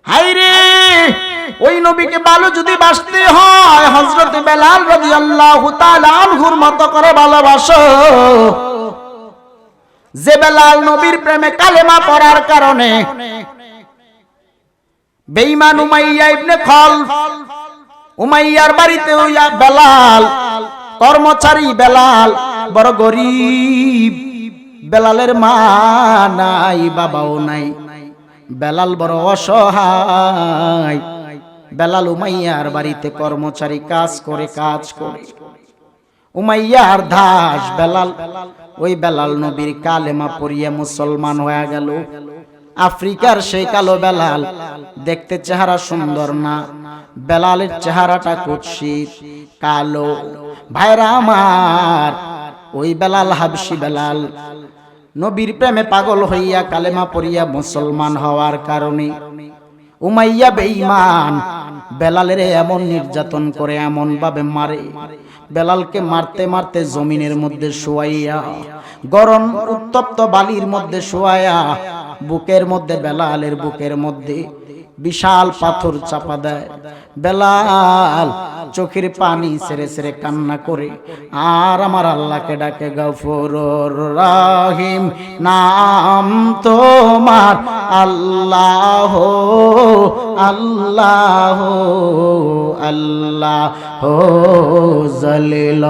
হায়রে ওই নবীকে ভালো যদি বাসতে হয় হযরত বেলাল রাদিয়াল্লাহু তাআলা আনহুর মতো করে ভালোবাসো, যে বেলাল নবীর প্রেমে কালেমা পড়ার কারণে বেঈমান উমাইয়া ইবনে খলফ, উমাইয়ার বাড়িতে ওইয়া বেলাল, কর্মচারী বেলাল, বড় গরিব, বেলালের মা নাই বাবাও নাই, বেলাল বড় অসহায়। বেলাল উমাইয়ার বাড়িতে কর্মচারী কাজ করে। উমাইয়ার দাস বেলাল। ওই বেলাল নবীর কালেমা পড়িয়া মুসলমান হয়ে গেল। আফ্রিকার সেই কালো বেলাল, দেখতে চেহারা সুন্দর না, বেলালের চেহারাটা কুৎসিত কালো। ভাইরা আমার, ওই বেলাল হাবশি বেলাল নবীর প্রেমে পাগল হইয়া কালেমা পড়িয়া মুসলমান হওয়ার কারণে উমাইয়া বেঈমান বেলালের এমন নির্যাতন করে, এমন ভাবে মারে, বেলালকে মারতে মারতে জমিনের মধ্যে শোয়াইয়া, গরম উত্তপ্ত বালির মধ্যে শোয়াইয়া, বুকের মধ্যে, বেলালের বুকের মধ্যে বিশাল পাথর চাপা দেয়। বেলাল চোখের পানি ছেড়ে ছেড়ে কান্না করে আর আমার আল্লাহকে ডাকে, গফুরুর রহিম নাম তোমার, আল্লাহ আল্লাহ আল্লাহ জলিল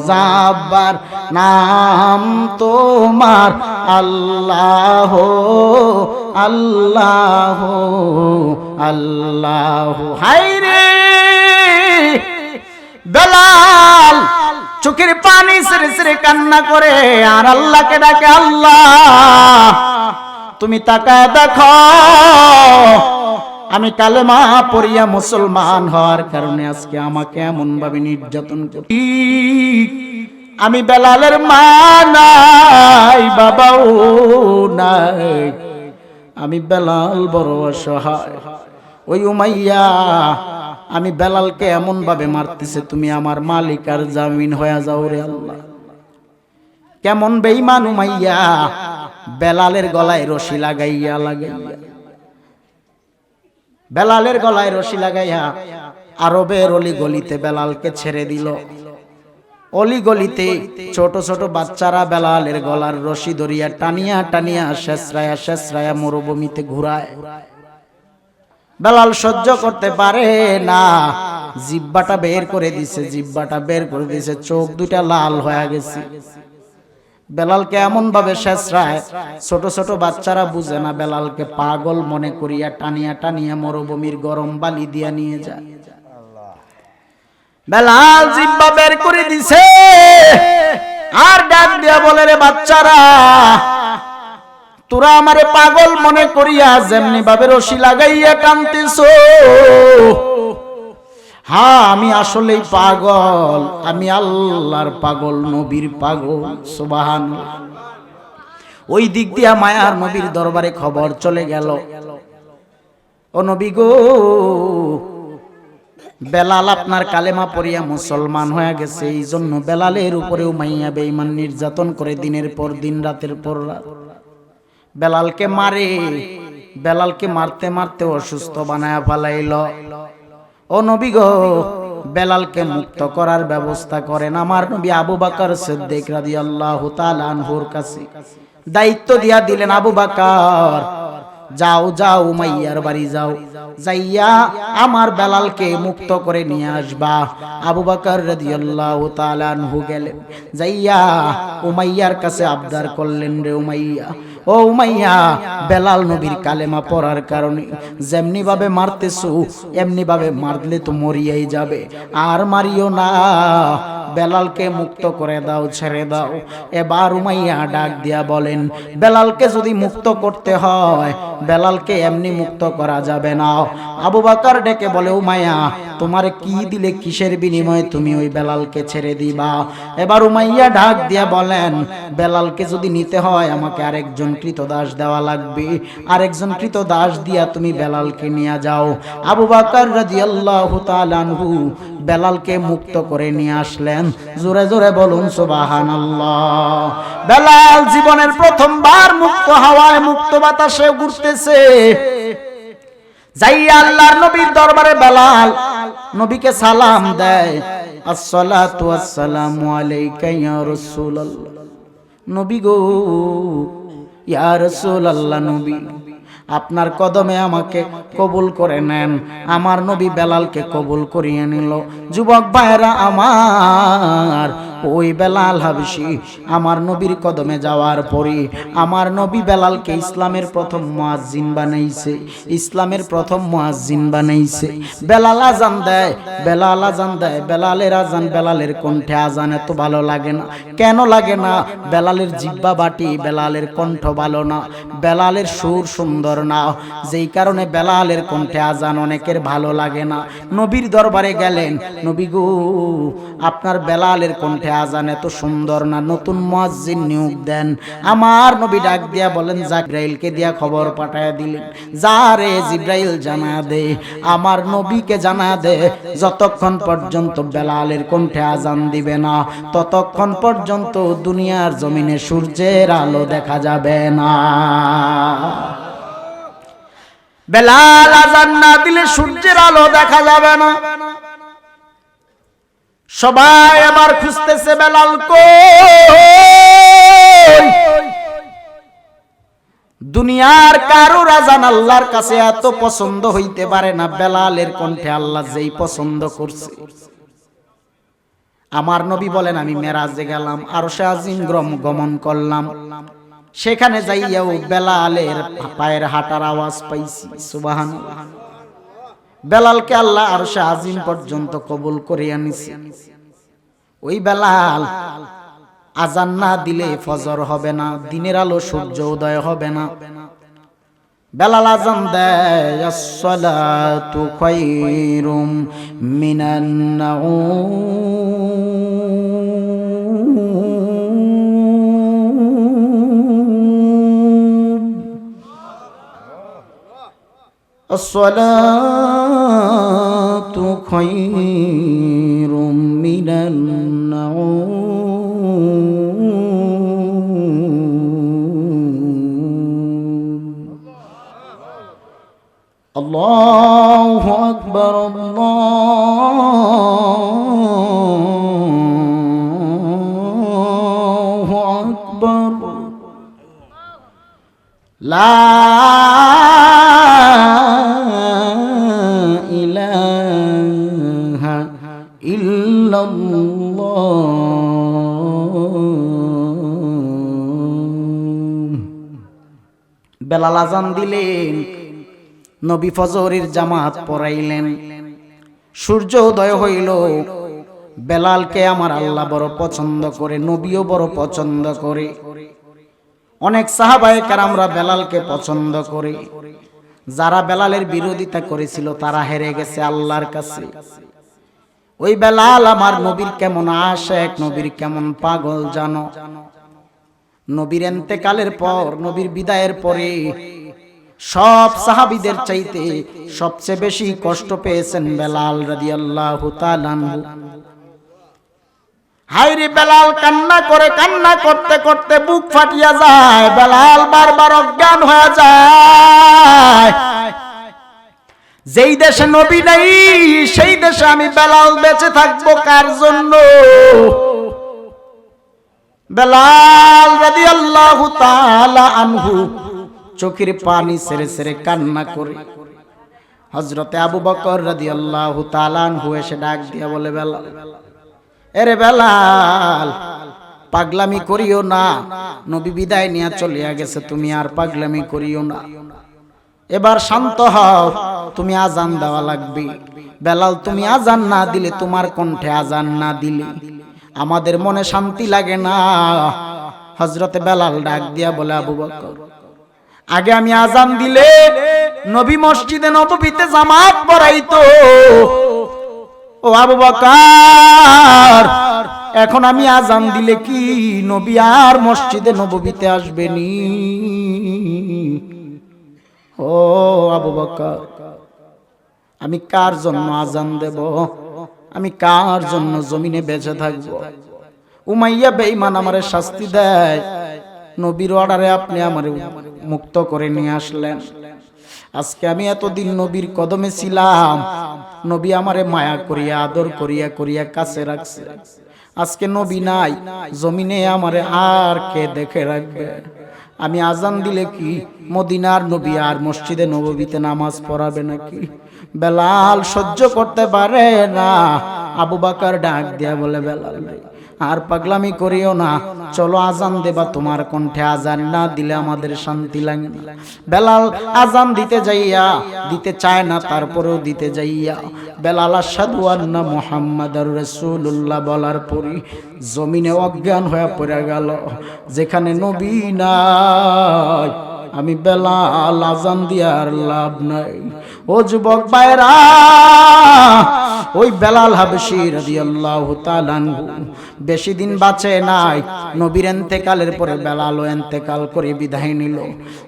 জাব্বার নাম তোমার, আল্লাহ আল্লাহ আল্লাহ। হায়রে বেলাল চোখের পানি ছেড়ে ছেড়ে কান্না করে আর আল্লাহকে ডাকে, আল্লাহ তুমি তাকায় দেখো, আমি কালেমা পড়িয়া মুসলমান হওয়ার কারণে আজকে আমাকে এমন ভাবে নির্যাতন করি। আমি বেলালের মা নাই, বাবাও নাই, আমি বেলাল বড় অসহায়। ওই উমাইয়া আমি বেলালকে এমন ভাবে মারতেছে, তুমি আমার মালিক আর জামিন হয়ে যাও রে আল্লাহ। কেমন বেঈমান উমাইয়া, বেলালের গলায় রশি লাগাইয়া বেলালের গলায় রশি লাগাইয়া আরবের অলি গলিতে বেলালকে ছেড়ে দিল। অলি গলিতে ছোট ছোট বাচ্চারা বেলালের গলার রশি ধরিয়া টানিয়া টানিয়া শেষরায়া মরুভূমিতে ঘুরায়। বেলাল সহ্য করতে পারে না, জিহ্বাটা বের করে দিছে, চোখ দুটা লাল হয়ে গেছে। বেলালকে এমন ভাবে শেষরায়, ছোট ছোট বাচ্চারা বুঝে না, বেলালকে পাগল মনে করিয়া টানিয়া টানিয়া মরুভূমির গরম বালি দিয়া নিয়ে যায়। বেলাল জিহ্বা বের করে দিছে আর ডাক দিয়া বলে, রে বাচ্চারা, তোরা আমারে পাগল মনে করিয়া যেমনি ভাবে রশি লাগাইয়া টানতেছো, হ্যাঁ আমি আসলেই পাগল, আমি আল্লাহর পাগল, নবীর পাগল। সুবহানাল্লাহ। ওই দিক দিয়া মায়ার নবীর দরবারে খবর চলে গেল, ও নবী গো, বেলাল আপনার কালেমা পড়িয়া মুসলমান হয়ে গেছে, এই জন্য বেলালের উপরে উমাইয়া বেঈমান নির্যাতন করে দিনের পর দিন, রাতের পর রাত বেলালকে মারে। বেলালকে মারতে মারতে অসুস্থ বানায়া ফেলাইল। ও নবী গো, বেলালকে মুক্ত করার ব্যবস্থা করেন। আমার নবী আবু বকর সিদ্দিক রাদিয়াল্লাহু তাআলা আনহুর কাছে দায়িত্ব দিয়া দিলেন, আবু বকর যাও উমাইয়ার বাড়ি যাও, যাইয়া আমার বেলালকে মুক্ত করে নিয়ে আসবা। আবু বকর রাদিয়াল্লাহু তাআলা আনহু গেলেন, যাইয়া উমাইয়ার কাছে আবদার করলেন, রে উমাইয়া, ও উমাইয়া, বেলাল নবীর কালেমা পড়ার কারণে যেমনি ভাবে মারতেছো এমনি ভাবে মারলে তো মরিয়াই যাবে, আর মারিও না, বেলালকে মুক্ত করে দাও, ছেড়ে দাও। এবার উমাইয়া ডাক দিয়া বলেন, বেলালকে যদি মুক্ত করতে হয়, বেলালকে এমনি মুক্ত করা যাবে না। আবু বকর ডেকে বলে, উমাইয়া, তোমারে কি দিলে, কিসের বিনিময়ে তুমি ওই বেলালকে ছেড়ে দিবা? এবার উমাইয়া ডাক দিয়া বলেন, বেলালকে যদি নিতে হয় আমাকে আরেকজন কৃতদাস দেওয়া লাগবে, আরেকজন কৃতদাস দিয়া তুমি বেলালকে নিয়ে যাও। আবু বকর রাদিয়াল্লাহু তাআলা আনহু বেলালকে মুক্ত করে নিয়ে আসলেন। জোরে জোরে বলুন সুবহানাল্লাহ। বেলাল জীবনের প্রথমবার মুক্ত হাওয়ায়, মুক্ত বাতাসে ঘুরতেছে। যাইয়া আল্লাহর নবীর দরবারে বেলাল নবীকে সালাম দেয়, আসসালাতু ওয়াসসালামু আলাইকা ইয়া রাসূলুল্লাহ। নবী গো, ইয়া রাসূলুল্লাহ, নবী আপনার কদমে আমাকে কবুল করে নেন। আমার নবী বেলালকে কবুল করিয়ে নিল। যুবক ভাইরা আমার, ওই বেলাল হাবশী আমার নবীর কদমে যাওয়ার পরে আমার নবী বেলালকে ইসলামের প্রথম মুয়াজ্জিন বানাইছে, ইসলামের প্রথম মুয়াজ্জিন বানাইছে। বেলাল আজান দেয়, বেলাল আজান দেয়, বেলালের আজান, বেলালের কণ্ঠে আজান এত ভালো লাগে না। কেন লাগে না? বেলালের জিহ্বা বাটি, বেলালের কণ্ঠ ভালো না, বেলালের সুর সুন্দর না, যেই কারণে বেলালের কণ্ঠে আজান অনেকের ভালো লাগে না। নবীর দরবারে গেলেন, নবী গো, আপনার বেলালের কণ্ঠে আজান এত সুন্দর না, নতুন মুয়াজ্জিন নিয়োগ দেন। আমার নবী ডাক দিয়া বলেন, জিবরাইলকে দিয়া খবর পাঠায় দিলেন, যা রে জিবরাইল জানা দে, আমার নবীকে জানা দে, যতক্ষণ পর্যন্ত বেলালের কণ্ঠে আজান দিবে না ততক্ষণ পর্যন্ত দুনিয়ার জমিনে সূর্যের আলো দেখা যাবে না। বেলাল আজান না দিলে সূর্যের আলো দেখা যাবে না। সবাই আবার খুঁজতেছে বেলাল কই। দুনিয়ার কারোর আজান আল্লাহর কাছে এত পছন্দ হইতে পারে না, বেলালের কণ্ঠে আল্লাহ যেই পছন্দ করছে। আমার নবী বলেন, আমি মেরাজে গেলাম, আরশে আজিম গমন করলাম, সেখানে যাইয়াও বেলালের পায়ের হাঁটার আওয়াজ পাইছি। সুবহানাল্লাহ। বেলালকে আল্লাহ আরশে আজিম পর্যন্ত কবুল করে আনিছে। ওই বেলাল আজান না দিলে ফজর হবে না, দিনের আলো সূর্য উদয় হবে না। বেলাল আজান দেয়, আসসালাতু খায়রুম মিনান নাউম, আসসালাতু খায়রুম মিনান নাউম। আল্লাহু আকবার, আল্লাহু আকবার, লা ইলাহা ইল্লাল্লাহ। বেলাল আজান দিলেন, নবী ফজরের জামাত পড়াইলেন, সূর্য উদয় হইল। বেলালকে আমার আল্লাহ বড় পছন্দ করে, নবীও বড় পছন্দ করে। অনেক সাহাবায়ে কেরামরা বেলালকে পছন্দ করে। যারা বেলালের বিরোধিতা করেছিল তারা হেরে গেছে আল্লাহর কাছে। ওই বেলাল আমার নবীর কেমন আশিক, নবীর কেমন পাগল জানো। নবীর ইন্তেকালের পর, নবীর বিদায়ের পরে সব সাহাবীদের চাইতে সবচেয়ে বেশি কষ্ট পেয়েছেন বেলাল রাদিয়াল্লাহু তাআলা আনহু। হায়রে বেলাল কান্না করে, কান্না করতে করতে বুক ফাটিয়া যায়। বেলাল বারবার অজ্ঞান হয়ে যায়। যেই দেশে নবী নাই সেই দেশে আমি বেলাল বেঁচে থাকবো কার জন্য? বেলাল রাদিয়াল্লাহু তাআলা আনহু চোখের পানি ছেড়ে ছেড়ে কান্না করে। হযরতে আবু বকর রাদিয়াল্লাহু তাআলা আনহু এসে ডাক দিয়া বলে, বেলাল, এরে বেলাল, পাগলামি করিও না, নবী বিদায় নিয়ে চলিয়া গেছে, তুমি আর পাগলামি করিও না, এবার শান্ত হও, তুমি আজান দেওয়া লাগবে। বেলাল, তুমি আজান না দিলে, তোমার কণ্ঠে আজান না দিলে আমাদের মনে শান্তি লাগে না। হযরতে বেলাল ডাক দিয়া বলে, আবু বকর, আগে আমি আজান দিলে নবী মসজিদে নববীতে জামাত পড়াইতো। ও আবু বকর, এখন আমি আজান দিলে কি নবী আর মসজিদে নববীতে আসবেনি? ও আবু বকর, আমি কার জন্য আজান দেব? আমি কার জন্য জমিনে বেঁচে থাকবো? উমাইয়া বেঈমান আমারে শাস্তি দেয়, নবীর অর্ডারে আপনি আমারে মুক্ত করে নিয়ে আসলেন। আজকে আমি এতদিন নবীর কদমে ছিলাম, নবী আমারে মায়া করিয়া আদর করিয়া করিয়া কাছে রাখছে। আজকে নবী নাই জমিনে, আমারে আর কে দেখে রাখবে? আমি আজান দিলে কি মদিনার নবী আর মসজিদে নববীতে নামাজ পড়াবে নাকি? বেলাল সহ্য করতে পারে না। আবু বকর ডাক দিয়া বলে, বেলাল আর পাগলামি করিও না, চলো আজান দেবা তোমার কণ্ঠে, আজান না দিলে আমাদের শান্তি লাগে না। বেলাল আজান দিতে চায় না, তারপরেও দিতে যাইয়া বেলাল আশহাদু আন্না মুহাম্মাদুর রাসূলুল্লাহ বলার পরই জমিনে অজ্ঞান হয়ে পড়ে গেল। যেখানে নবী নাই আমি বেলাল আজান দিয়ার লাভ নাই। ও যুবক ভাইরা, ওই বেলাল হাবশী রাদিয়াল্লাহু তাআলা আনহু বেশি দিন বাঁচে নাই। নবীর ইন্তেকালের পরে বেলালও ইন্তেকাল করে বিদায় নিল।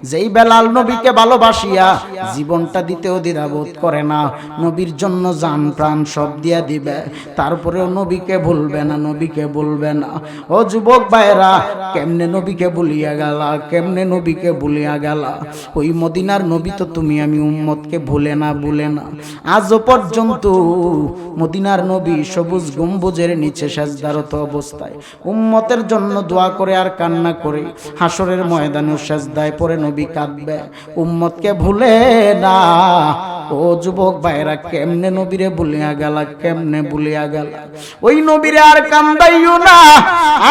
যেই বেলাল নবীকে ভালোবাসিয়া জীবনটা দিতেও দ্বিধাবোধ করে না, নবীর জন্য জান প্রাণ সব দিয়া দিবে, তারপরেও নবীকে ভুলবে না, নবীকে ভুলবে না। ও যুবক ভাইরা, কেমনে নবীকে ভুলিয়া গেলা, কেমনে নবীকে ভুলিয়া গেলা? ওই মদিনার নবী তো তুমি আমি উম্মতকে ভুলে না। আজও পর্যন্ত মদিনার নবী সবুজ গম্বুজের নিচে সেজদারত অবস্থায় উম্মতের জন্য দোয়া করে আর কান্না করে, হাসরের ময়দানে সেজদায় পড়ে নবী কাঁদবে, উম্মতকে ভুলে না। ও যুবক ভাইরা, কেমনে নবীরে ভুলিয়া গেলা, কেমনে ভুলিয়া গেলা? ওই নবীরে আর কান্দাইও না,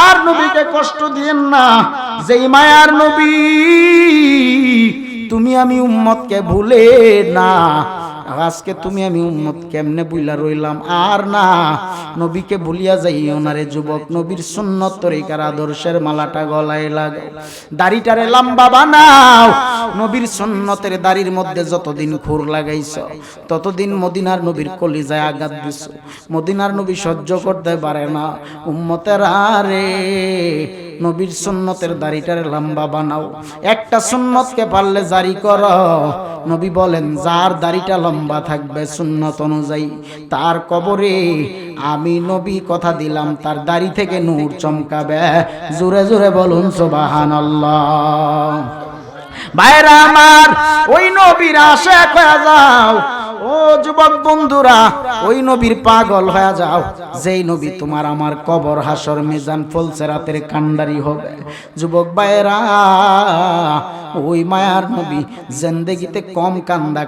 আর নবীকে কষ্ট দিয়েন না। যেই মায়ার নবী তুমি আমি উম্মতকে ভুলে না, আজকে তুমি আমি উম্মত কেমনে বুইলা রইলাম? আর না, নবীকে ভুলিয়া যাইও না রে যুবক। নবীর সুন্নত তরিকার আদর্শের মালাটা গলায় লাগাও, দাড়িটারে লম্বা বানাও। নবীর সুন্নতের দাড়ির মধ্যে যতদিন খুর লাগাইছো, ততদিন মদিনার নবীর কলিজায় আঘাত দিছো। মদিনার নবী সহ্য করতে পারে না। উম্মতের আরে নবীর সুন্নতের দাড়িটারে লম্বা বানাও। একটা সুন্নতকে পারলে জারি করো। নবী বলেন, যার দাড়িটা লম্বা থাকবে সুন্নত অনুযায়ী, তার কবরে আমি নবী কথা দিলাম তার দাড়ি থেকে নূর চমকাবে। জোরে জোরে বলুন সুবহানাল্লাহ। ভাইরা আমার, ওই নবীর আশিক হয়ে যাও। ও যুবক বন্ধুরা, ওই নবীর পাগল হয়ে যাও, যেই নবী তোমার আমার কবর হাসর মিজান ফুলসেরাতের কান্ডারি হবে। যুবক ভাইরা, ওই মায়ার নবী জিন্দেগিতে কম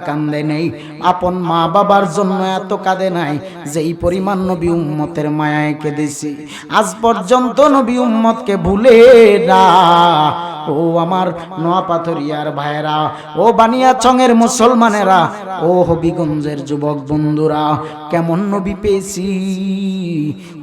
কান্দে নেই, আপন মা বাবার জন্য এত কাঁদে নাই যেই পরিমাণ নবী উম্মতের মায়ায় কেঁদেছি। আজ পর্যন্ত নবী উম্মতকে ভুলে না। ও আমার নোয়াপাথরিয়ার ভাইরা, ও বানিয়াচংয়ের মুসলমানেরা, ও হবিগঞ্জের যুবক বন্ধুরা, কেমন নবী পেয়েছি।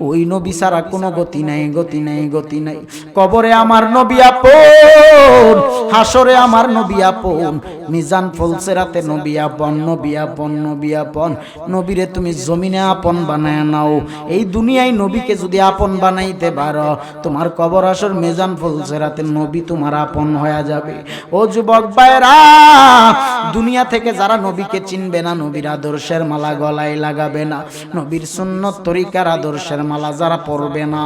ওই নবী ছাড়া কোনো গতি নাই, গতি নাই, গতি নাই। কবরে আমার নবী আপন, হাসরে আমার নবী আপন, মিজান ফুলসেরাতে নবী আপন, নবী আপন, নবী আপন। নবীরে তুমি জমিনে আপন বানায় নাও। এই দুনিয়ায় নবীকে যদি আপন বানাইতে পারো, তোমার কবর হাসর মিজান ফুলসেরাতে নবী তোমার আপন হয়ে যাবে। ও যুবক ভাইরা, দুনিয়া থেকে যারা নবীকে চিনবে না, নবীর আদর্শের মালা গলায় লাগাবে না, নবীর সুন্নত তরিকার আদর্শের মালা যারা পরবে না,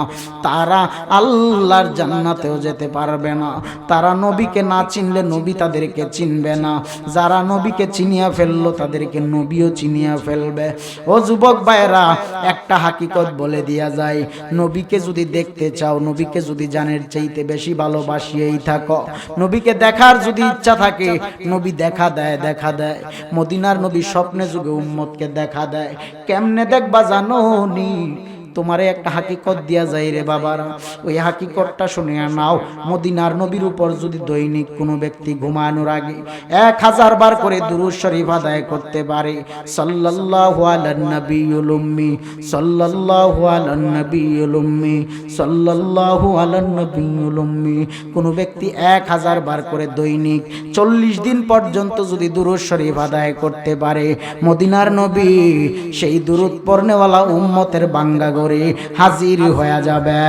তারা আল্লাহর জান্নাতেও যেতে পারবে না। তারা নবীকে না চিনলে নবী তাদেরকে চিনবে না। যারা নবীকে চিনিয়া ফেললো তাদেরকে নবীও চিনিয়া ফেলবে। ও যুবক ভাইরা, একটা হাকিকত বলে দিয়া যায়, নবীকে যদি দেখতে চাও, নবীকে যদি জানের চাইতে বেশি ভালোবাসিয়েই থাকো, নবীকে দেখার যদি ইচ্ছা থাকে, নবী দেখা দেয়, দেখা দেয়। মদিনার নবী স্বপ্নে যুগে উম্মতকে দেখা দেয়। কেমনে দেখবা জানো নি? তোমারে একটা হাকিকত দিয়া যায় রে বাবারা, ওই হাকিকতটা শুনিয়া নাও। মদিনার নবীর উপর যদি দৈনিক কোনো ব্যক্তি ঘুমানোর আগে 1000 বার করে দুরূদ শরীফ আদায় করতে পারে, সাল্লাল্লাহু আলান নবিয়্যুল উম্মি, সাল্লাল্লাহু আলান নবিয়্যুল উম্মি, সাল্লাল্লাহু আলান নবিয়্যুল উম্মি, কোন ব্যক্তি 1000 বার করে দৈনিক 40 দিন পর্যন্ত যদি দুরূদ শরীফ আদায় করতে পারে, মদিনার নবী সেই দুরূদ পড়নেওয়ালা উম্মতের বাঙ্গা করে হাজির হয়ে যাবে।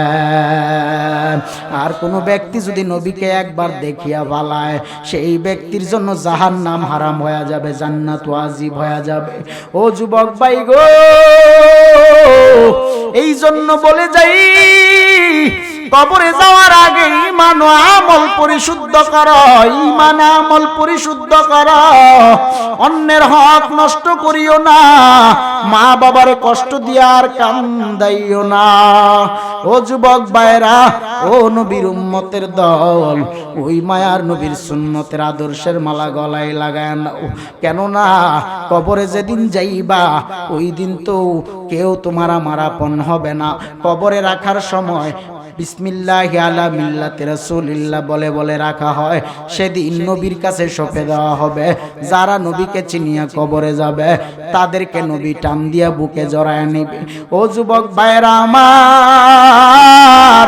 আর কোন ব্যক্তি যদি নবীকে একবার দেখিয়া ভালায়, সেই ব্যক্তির জন্য জাহান্নাম হারাম হয়ে যাবে, জান্নাত ওয়াজিব হয়ে যাবে। ও যুবক ভাই গো, এই জন্য বলে যাই, কবরে যাওয়ার আগে ঈমান ও আমল পরিশুদ্ধ করো, ঈমান আমল পরিশুদ্ধ করো। অন্যের হক নষ্ট করিও না, মা বাবার কষ্ট দিয়ে আর কান্দাইও না। ও যুবক ভাইরা, ও নবীর উম্মতের দল, ওই মায়ার নবীর সুন্নতের আদর্শের মালা গলায় লাগায় নাও। কেননা কবরে যেদিন যাইবা ওই দিন তো কেউ তোমার আমার আপন হবে না। কবরে রাখার সময় বিসমিল্লাহি আলা মিল্লাতি রাসূলিল্লাহ বলে বলে রাখা হয়। সেদিন নবীর কাছে সঁপে দেওয়া হবে। যারা নবীকে চিনিয়া কবরে যাবে তাদেরকে নবী টান দিয়া বুকে জড়ায় নিবে। ও যুবক ভাইরা আমার,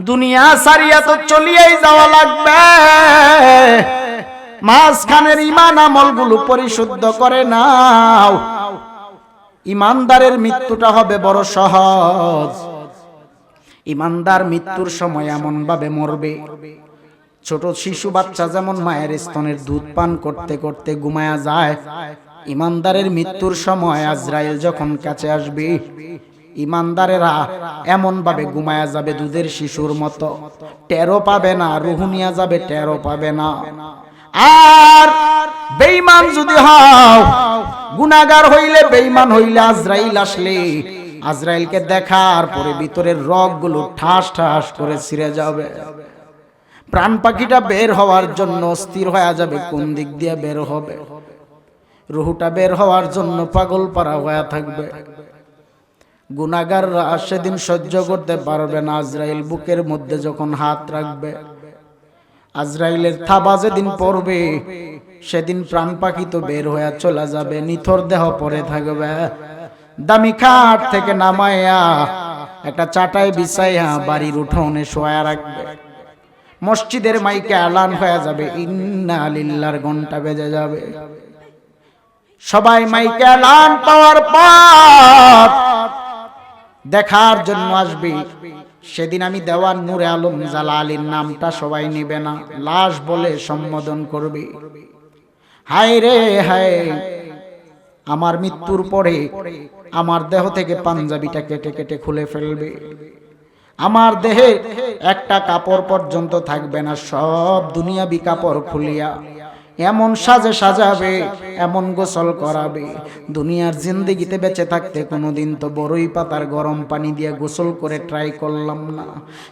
দুনিয়া সারিয়া তো চলিয়াই যাওয়া লাগবে। মাঝখানের ঈমান আমলগুলো পরিশুদ্ধ করে নাও। ঈমানদারের মৃত্যুটা হবে বড় সহজ। ঈমানদার মৃত্যুর সময় এমন ভাবে মরবে, ছোট শিশু বাচ্চা যেমন মায়ের স্তনের দুধ পান করতে করতে ঘুমায়া যায়, ঈমানদারের মৃত্যুর সময় আজরাইল যখন কাছে আসবে, ঈমানদারেরা এমন ভাবে ঘুমায়া যাবে দুধের শিশুর মতো, টেরও পাবে না, রুহ নিয়া যাবে, টেরও পাবে না। আর বেঈমান যদি হও, গুনাহগার হইলে, বেঈমান হইলে, আজরাইল আসলে আজরাইলকে দেখার পরে ভিতরের রগগুলো ঠাস ঠাস করে ছিঁড়ে যাবে। প্রাণ পাখিটা বের হওয়ার জন্য স্থির হয়ে যাবে কোন দিক দিয়ে বের হবে। রুহটা বের হওয়ার জন্য পাগল পারা হয়ে থাকবে। গুনাহগাররা সেদিন সহ্য করতে পারবে না। আজরাইল বুকের মধ্যে যখন হাত রাখবে, আজরাইলের থাবা যেদিন পড়বে, সেদিন প্রাণ পাখি তো বের হয়ে চলে যাবে, নিথর দেহ পড়ে থাকবে। দামি খাট থেকে নামাইয়া একটা চাটাই বিছাইয়া বাড়ির উঠোনে শোয়া রাখবে। মসজিদের মাইকে এলান হয়ে যাবে, ইন্না লিল্লাহর ঘন্টা বেজে যাবে। সবাই মাইকে এলান পাওয়ার পর দেখার জন্য আসবে। সেদিন আমি দেওয়ান নূরে আলম জালালীর নামটা সবাই নিবে না, লাশ বলে সম্বোধন করবে। হায় রে হায়, আমার মৃত্যুর পরে আমার দেহ থেকে পাঞ্জাবিটা কেটে কেটে খুলে ফেলবে। আমার দেহে একটা কাপড় পর্যন্ত থাকবে না, সব দুনিয়াবি কাপড় খুলিয়া এমন সাজে সাজাবে, এমন গোসল করাবে। দুনিয়ার জিন্দেগিতে বেঁচে থাকতে কোনোদিন তো বড়ই পাতার গরম পানি দিয়ে গোসল করে ট্রাই করলাম না,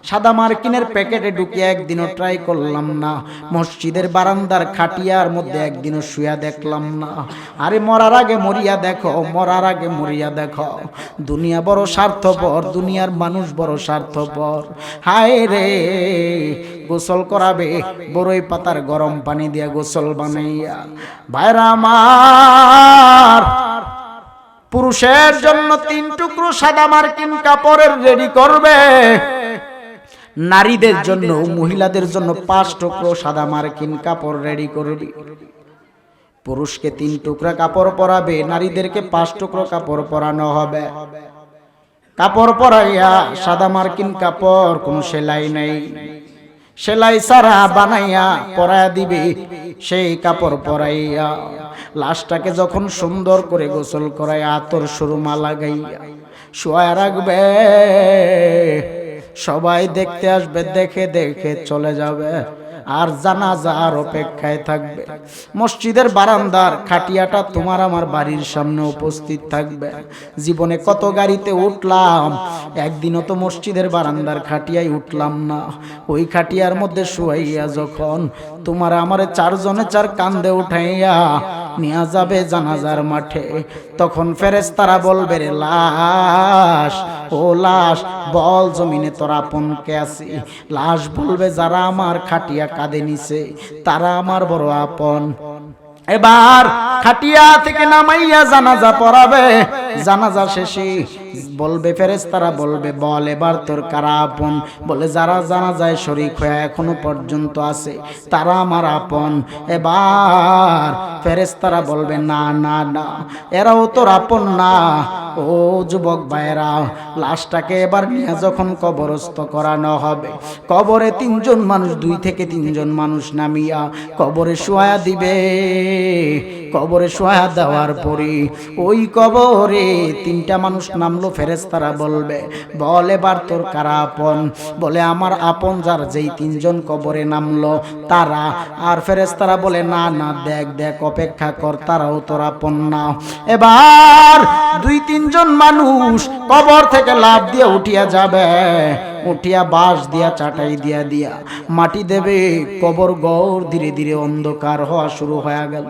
সাদা মার্কিনের প্যাকেটে ঢুকিয়ে একদিনও ট্রাই করলাম না, মসজিদের বারান্দার খাটিয়ার মধ্যে একদিনও শুয়া দেখলাম না। আরে মরার আগে মরিয়া দেখো, মরার আগে মরিয়া দেখো। দুনিয়া বড় স্বার্থপর, দুনিয়ার মানুষ বড় স্বার্থপর। হায় রে, গোসল করাবে বড়ই পাতার গরম পানি দিয়ে গোসল বানাইয়া। ভাইরা আমার, পুরুষের জন্য 3 টুকরো সাদা মার্কিন কাপড়ের রেডি করবে, নারীদের জন্য, মহিলাদের জন্য 5 টুকরো সাদা মার্কিন কাপড় রেডি করবে। পুরুষকে 3 টুকরা কাপড় পরাবে, নারীদেরকে 5 টুকরো কাপড় পরানো হবে। কাপড় পরাইয়া, সাদা মার্কিন কাপড়, কোনো সেলাই নাই, সেলাই সারা বানাইয়া পরাইয়া দিবে। সেই কাপড় পরাইয়া লাশটাকে যখন সুন্দর করে গোসল করাই আতর সুরমা লাগাইয়া শোয়া রাখবে। সবাই দেখতে আসবে, দেখে দেখে চলে যাবে, আর জানাজার অপেক্ষায় থাকবে। মসজিদের বারান্দার খাটিয়াটা তোমার আমার বাড়ির সামনে উপস্থিত থাকবে। জীবনে কত গাড়িতে উঠলাম, একদিনও তো মসজিদের বারান্দার খাটিয়ায় উঠলাম না। ওই খাটিয়ার মধ্যে শুয়াইয়া যখন তোমার আমার 4 জনে 4 কান্দে উঠাইয়া নিয়ে যাবে জানাজার মাঠে, তখন ফেরেশতারা বলবে, রে লাশ, ও লাশ, বল জমিনে তোর আপন কে আছে? লাশ বলবে, যারা আমার খাটিয়া কাঁধে নিছে তারা আমার বড় আপন। এবার খাটিয়া থেকে নামাইয়া জানাজা পড়াবে। জানাজা শেষে বলবে ফেরেশতারা বলবে, বল এবার তোর কারা আপন? বলে, যারা জানাজায় শরীক হয়ে এখনো পর্যন্ত আছে তারা আমার আপন। এবার ফেরেশতারা বলবে, না না না, এরাও তোর আপন না। ও যুবক ভাইরা, লাশটাকে এবার নিয়ে যখন কবরস্থ করানো হবে, কবরে 3 জন মানুষ, 2 থেকে 3 জন মানুষ নামিয়া কবরে শোয়া দিবে। কবরে শোয়া দেওয়ার পরে ওই কবরে তিনটা মানুষ নামলো, ফেরেশতারা বলবে, বল এবার তোর কারা আপন? বলে আমার আপন যার, যেই তিনজন কবরে নামলো তারা। আর ফেরেশতারা বলে না না, দেখ দেখ, অপেক্ষা কর, তারাও তোর আপন না। এবার দুই তিনজন মানুষ কবর থেকে লাফ দিয়ে উঠিয়া যাবে, উঠিয়া বাঁশ দিয়া চাটাই দিয়া দিয়া মাটি দেবে। কবর ঘর ধীরে ধীরে অন্ধকার হওয়া শুরু হয়ে গেল।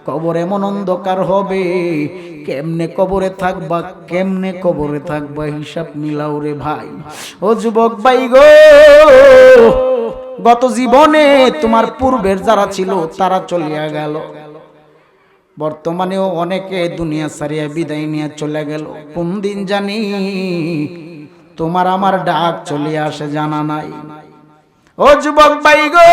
কবর এমন অন্ধকার হবে, কেমনে কবরে থাকবা, কেমনে কবরে থাকবা, হিসাব মিলাও রে ভাই। ও যুবক ভাই গো, গত জীবনে তোমার পূর্বের যারা ছিল তারা চলিয়া গেল, বর্তমানেও অনেকে দুনিয়া ছাড়িয়া বিদায় নিয়ে চলে গেল। কোন দিন জানি তোমার আমার ডাক চলে আসে, জানা নাই। ও যুবক ভাই গো,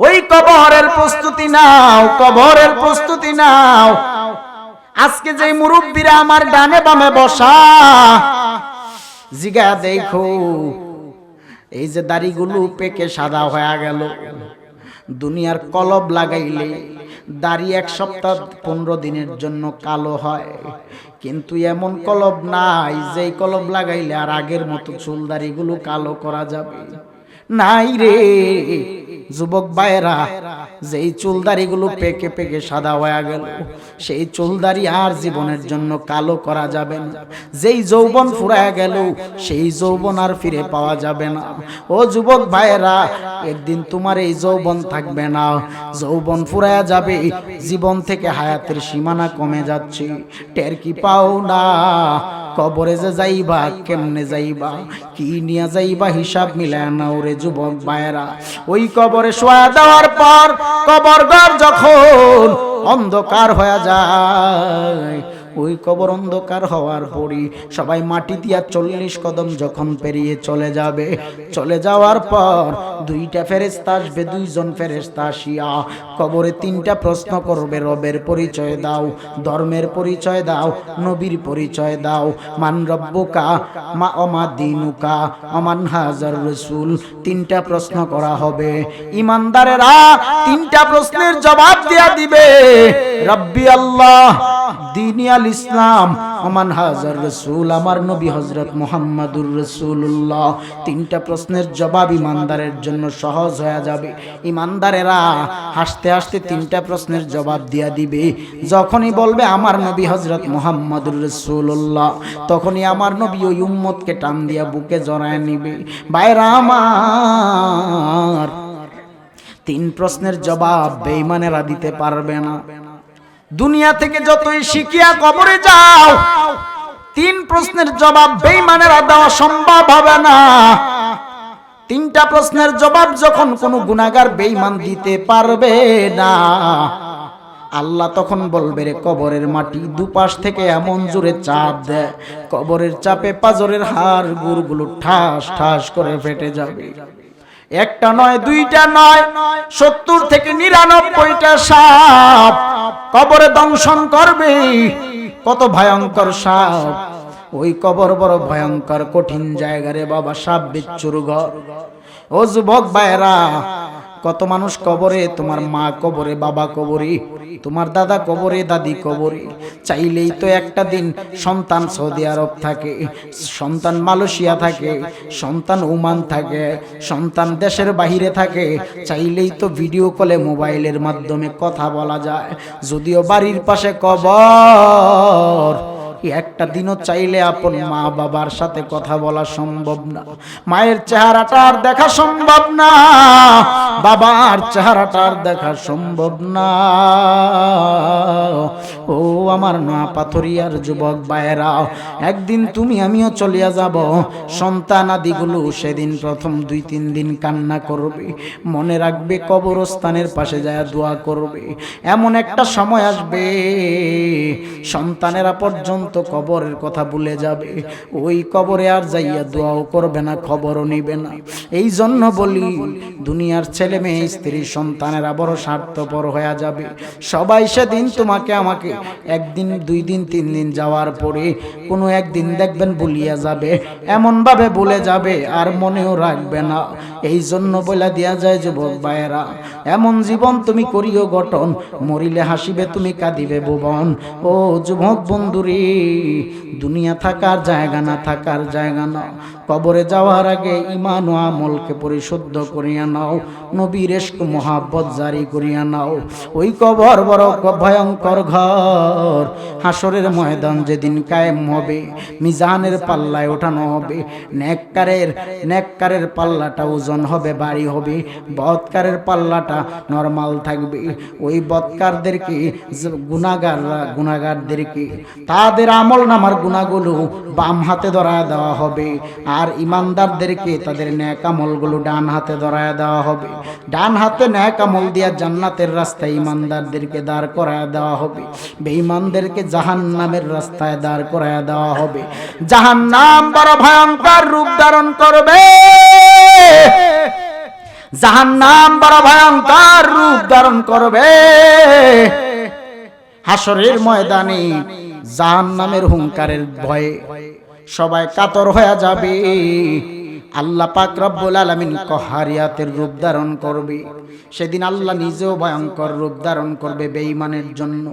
ওই কবরের প্রস্তুতি নাও, কবরের প্রস্তুতি নাও। আজকে যে মুরব্বীরা আমার ডানে বামে বসা, জিগা দেখো, এই যে দাড়িগুলো পেকে সাদা হয়ে গেল। দুনিয়ার কলব লাগাইলে দাড়ি 1 সপ্তাহ 15 দিনের জন্য কালো হয়, কিন্তু এমন কলব নাই যেই কলব লাগাইলে আর আগের মতো চুল দাড়িগুলো কালো করা যাবে। নাই রে যুবক ভাইরা, যেই চুলদাড়িগুলো পেকে পেকে সাদা হয়ে গেল, সেই চুলদাড়ি আর জীবনের জন্য কালো করা যাবে না। যেই যৌবন ফুরায় গেল, সেই যৌবন আর ফিরে পাওয়া যাবে না। ও যুবক ভাইরা, একদিন তোমার এই যৌবন থাকবে না, যৌবন ফুরায় যাবে, জীবন থেকে হায়াতের সীমানা কমে যাচ্ছে, টের কি পাও না। কবরে যে যাইবা, কেমনে যাইবা, কি নিয়ে যাইবা, হিসাব মিলায় নাও রে যুবক ভাইরা। ওই কবরে শোয়া দেওয়ার পর কবর ঘর যখন অন্ধকার হয়ে যায়, ওই কবর অন্ধকার হওয়ার পরই সবাই মাটি দিয়া 40 কদম যখন পেরিয়ে চলে যাবে, চলে যাওয়ার পর 2টা ফেরেশতা আসবে, 2জন ফেরেশতা আসিয়া কবরে 3টা প্রশ্ন করবে। রবের পরিচয় দাও, ধর্মের পরিচয় দাও, নবীর পরিচয় দাও। মান রব্বুকা, মা ওমা দিনুকা, ওমান হাজার রাসূল। 3টা প্রশ্ন করা হবে। ইমানদারেরা 3টা প্রশ্নের জবাব দিয়া দিবে, রব্বি আল্লাহ, দীনি আল ইসলাম, ওমান হাজার রাসূল, আমার নবী হযরত মুহাম্মাদুর রাসূলুল্লাহ। 3টা প্রশ্নের জবাব ইমানদারের জন্য সহজ হয়ে যাবে। ইমানদারেরা হাসতে হাসতে 3টা প্রশ্নের জবাব দিয়া দিবে। যখনই বলবে আমার নবী হযরত মুহাম্মাদুর রাসূলুল্লাহ, তখনই আমার নবী ওই উম্মতকে টান দিয়া বুকে জড়ায় নিবে। ভাইরা আমার, 3 প্রশ্নের জবাব বেঈমানেরা দিতে পারবে না। দুনিয়া থেকে যতই শিখিয়া কবরে যাও, 3 প্রশ্নের জবাব বেঈমানেরা দেওয়া সম্ভব হবে না। 3টা প্রশ্নের জবাব যখন কোনো গুনাহগার বেঈমান দিতে পারবে না, আল্লাহ তখন বলবে, রে কবরের মাটি দুপাশ থেকে এমন জোরে চাপ দেয়, কবরের চাপে পাজরের হাড় গুড়গুলো ঠাস ঠাস করে ফেটে যাবে। একটা নয়, 2টা নয়, 70 থেকে 99টা সাপ কবরে দংশন করবে। কত ভয়ঙ্কর সাপ! ওই কবর বড় ভয়ঙ্কর কঠিন জায়গা রে বাবা, সাপ বিচ্ছুর ঘর। ও যুবক ভাইরা, কত মানুষ কবরে, তোমার মা কবরে, বাবা কবরে, তোমার দাদা কবরে, দাদি কবরে। চাইলেই তো একটা দিন সন্তান সৌদি আরব থাকে, সন্তান মালয়েশিয়া থাকে, সন্তান ওমান থাকে, সন্তান দেশের বাহিরে থাকে। চাইলেই তো ভিডিও কলে মোবাইলের মাধ্যমে কথা বলা যায়। যদিও বাড়ির পাশে কবর, একটা দিনও চাইলে আপন মা বাবার সাথে কথা বলা সম্ভব না, মায়ের চেহারাটা আর দেখা সম্ভব না, বাবার চেহারাটা আর দেখা সম্ভব না। ও আমার না পাথরিয়ার যুবক ভাইরা, একদিন তুমি আমিও চলিয়া যাব। সন্তান আদিগুলো সেদিন প্রথম 2-3 দিন কান্না করবে, মনে রাখবে কবরস্থানের পাশে যায় দোয়া করবে। এমন একটা সময় আসবে সন্তানেরা পর্যন্ত কবরের কথা ভুলে যাবে, ওই কবরে আর যাইয়া দোয়াও করবে না, খবরও নিবে না। এই জন্য বলি, দুনিয়ার ছেলে মেয়ে, স্ত্রী, সন্তানেরা বড় স্বার্থপর হয়ে যাবে। সবাই সেদিন তোমাকে আমাকে একদিন 2 দিন 3 দিন যাওয়ার পরে কোনো একদিন দেখবেন ভুলিয়া যাবে, এমন ভাবে ভুলে যাবে আর মনেও রাখবে না। এই জন্য বলে দেয়া যায় যুবক ভাইয়েরা, এমন জীবন তুমি করিও গঠন, মরিলে হাসিবে তুমি কাঁদিবে ভুবন। ও যুবক বন্ধুরে, দুনিয়া থাকার জায়গা না, থাকার জায়গা না। কবরে যাওয়ার আগে ঈমান ও আমলকে পরিশুদ্ধ করিয়া নাও, নবীর ইশক মোহাব্বত জারি করিয়া নাও। ওই কবর বড় ভয়ঙ্কর ঘর। হাসরের ময়দান যেদিন কায়েম হবে, মিজানের পাল্লায় ওঠানো হবে, নেককারের পাল্লাটা ওজন হবে, ভারী হবে, বদকারের পাল্লাটা নরমাল থাকবে। ওই বদকারদেরকে, গুনাহগারদেরকে তাদের আমল নামার গুনাহগুলো বাম হাতে ধরায় দেওয়া হবে, আর ইমানদারদেরকে তাদের নেক আমলগুলো ডান হাতে ধরায় দেওয়া হবে। ডান হাতে নেক আমল দিয়া জান্নাতের রাস্তায় ইমানদারদেরকে দাঁড় করায় দেওয়া হবে, বেঈমানদেরকে জাহান্নামের রাস্তায় দাঁড় করায় দেওয়া হবে। জাহান্নাম বড় ভয়ঙ্কর রূপ ধারণ করবে, জাহান্নাম বড় ভয়ঙ্কর রূপ ধারণ করবে। হাসরের ময়দানে জাহান্নামের হুঙ্কারের ভয়ে সবাই কাতর হয়ে যাবে। আল্লাহ পাক রব্বুল আলামিন কহারিয়াতের রূপ ধারণ করবে। সেদিন আল্লাহ নিজেও ভয়ঙ্কর রূপ ধারণ করবে বেঈমানের জন্য,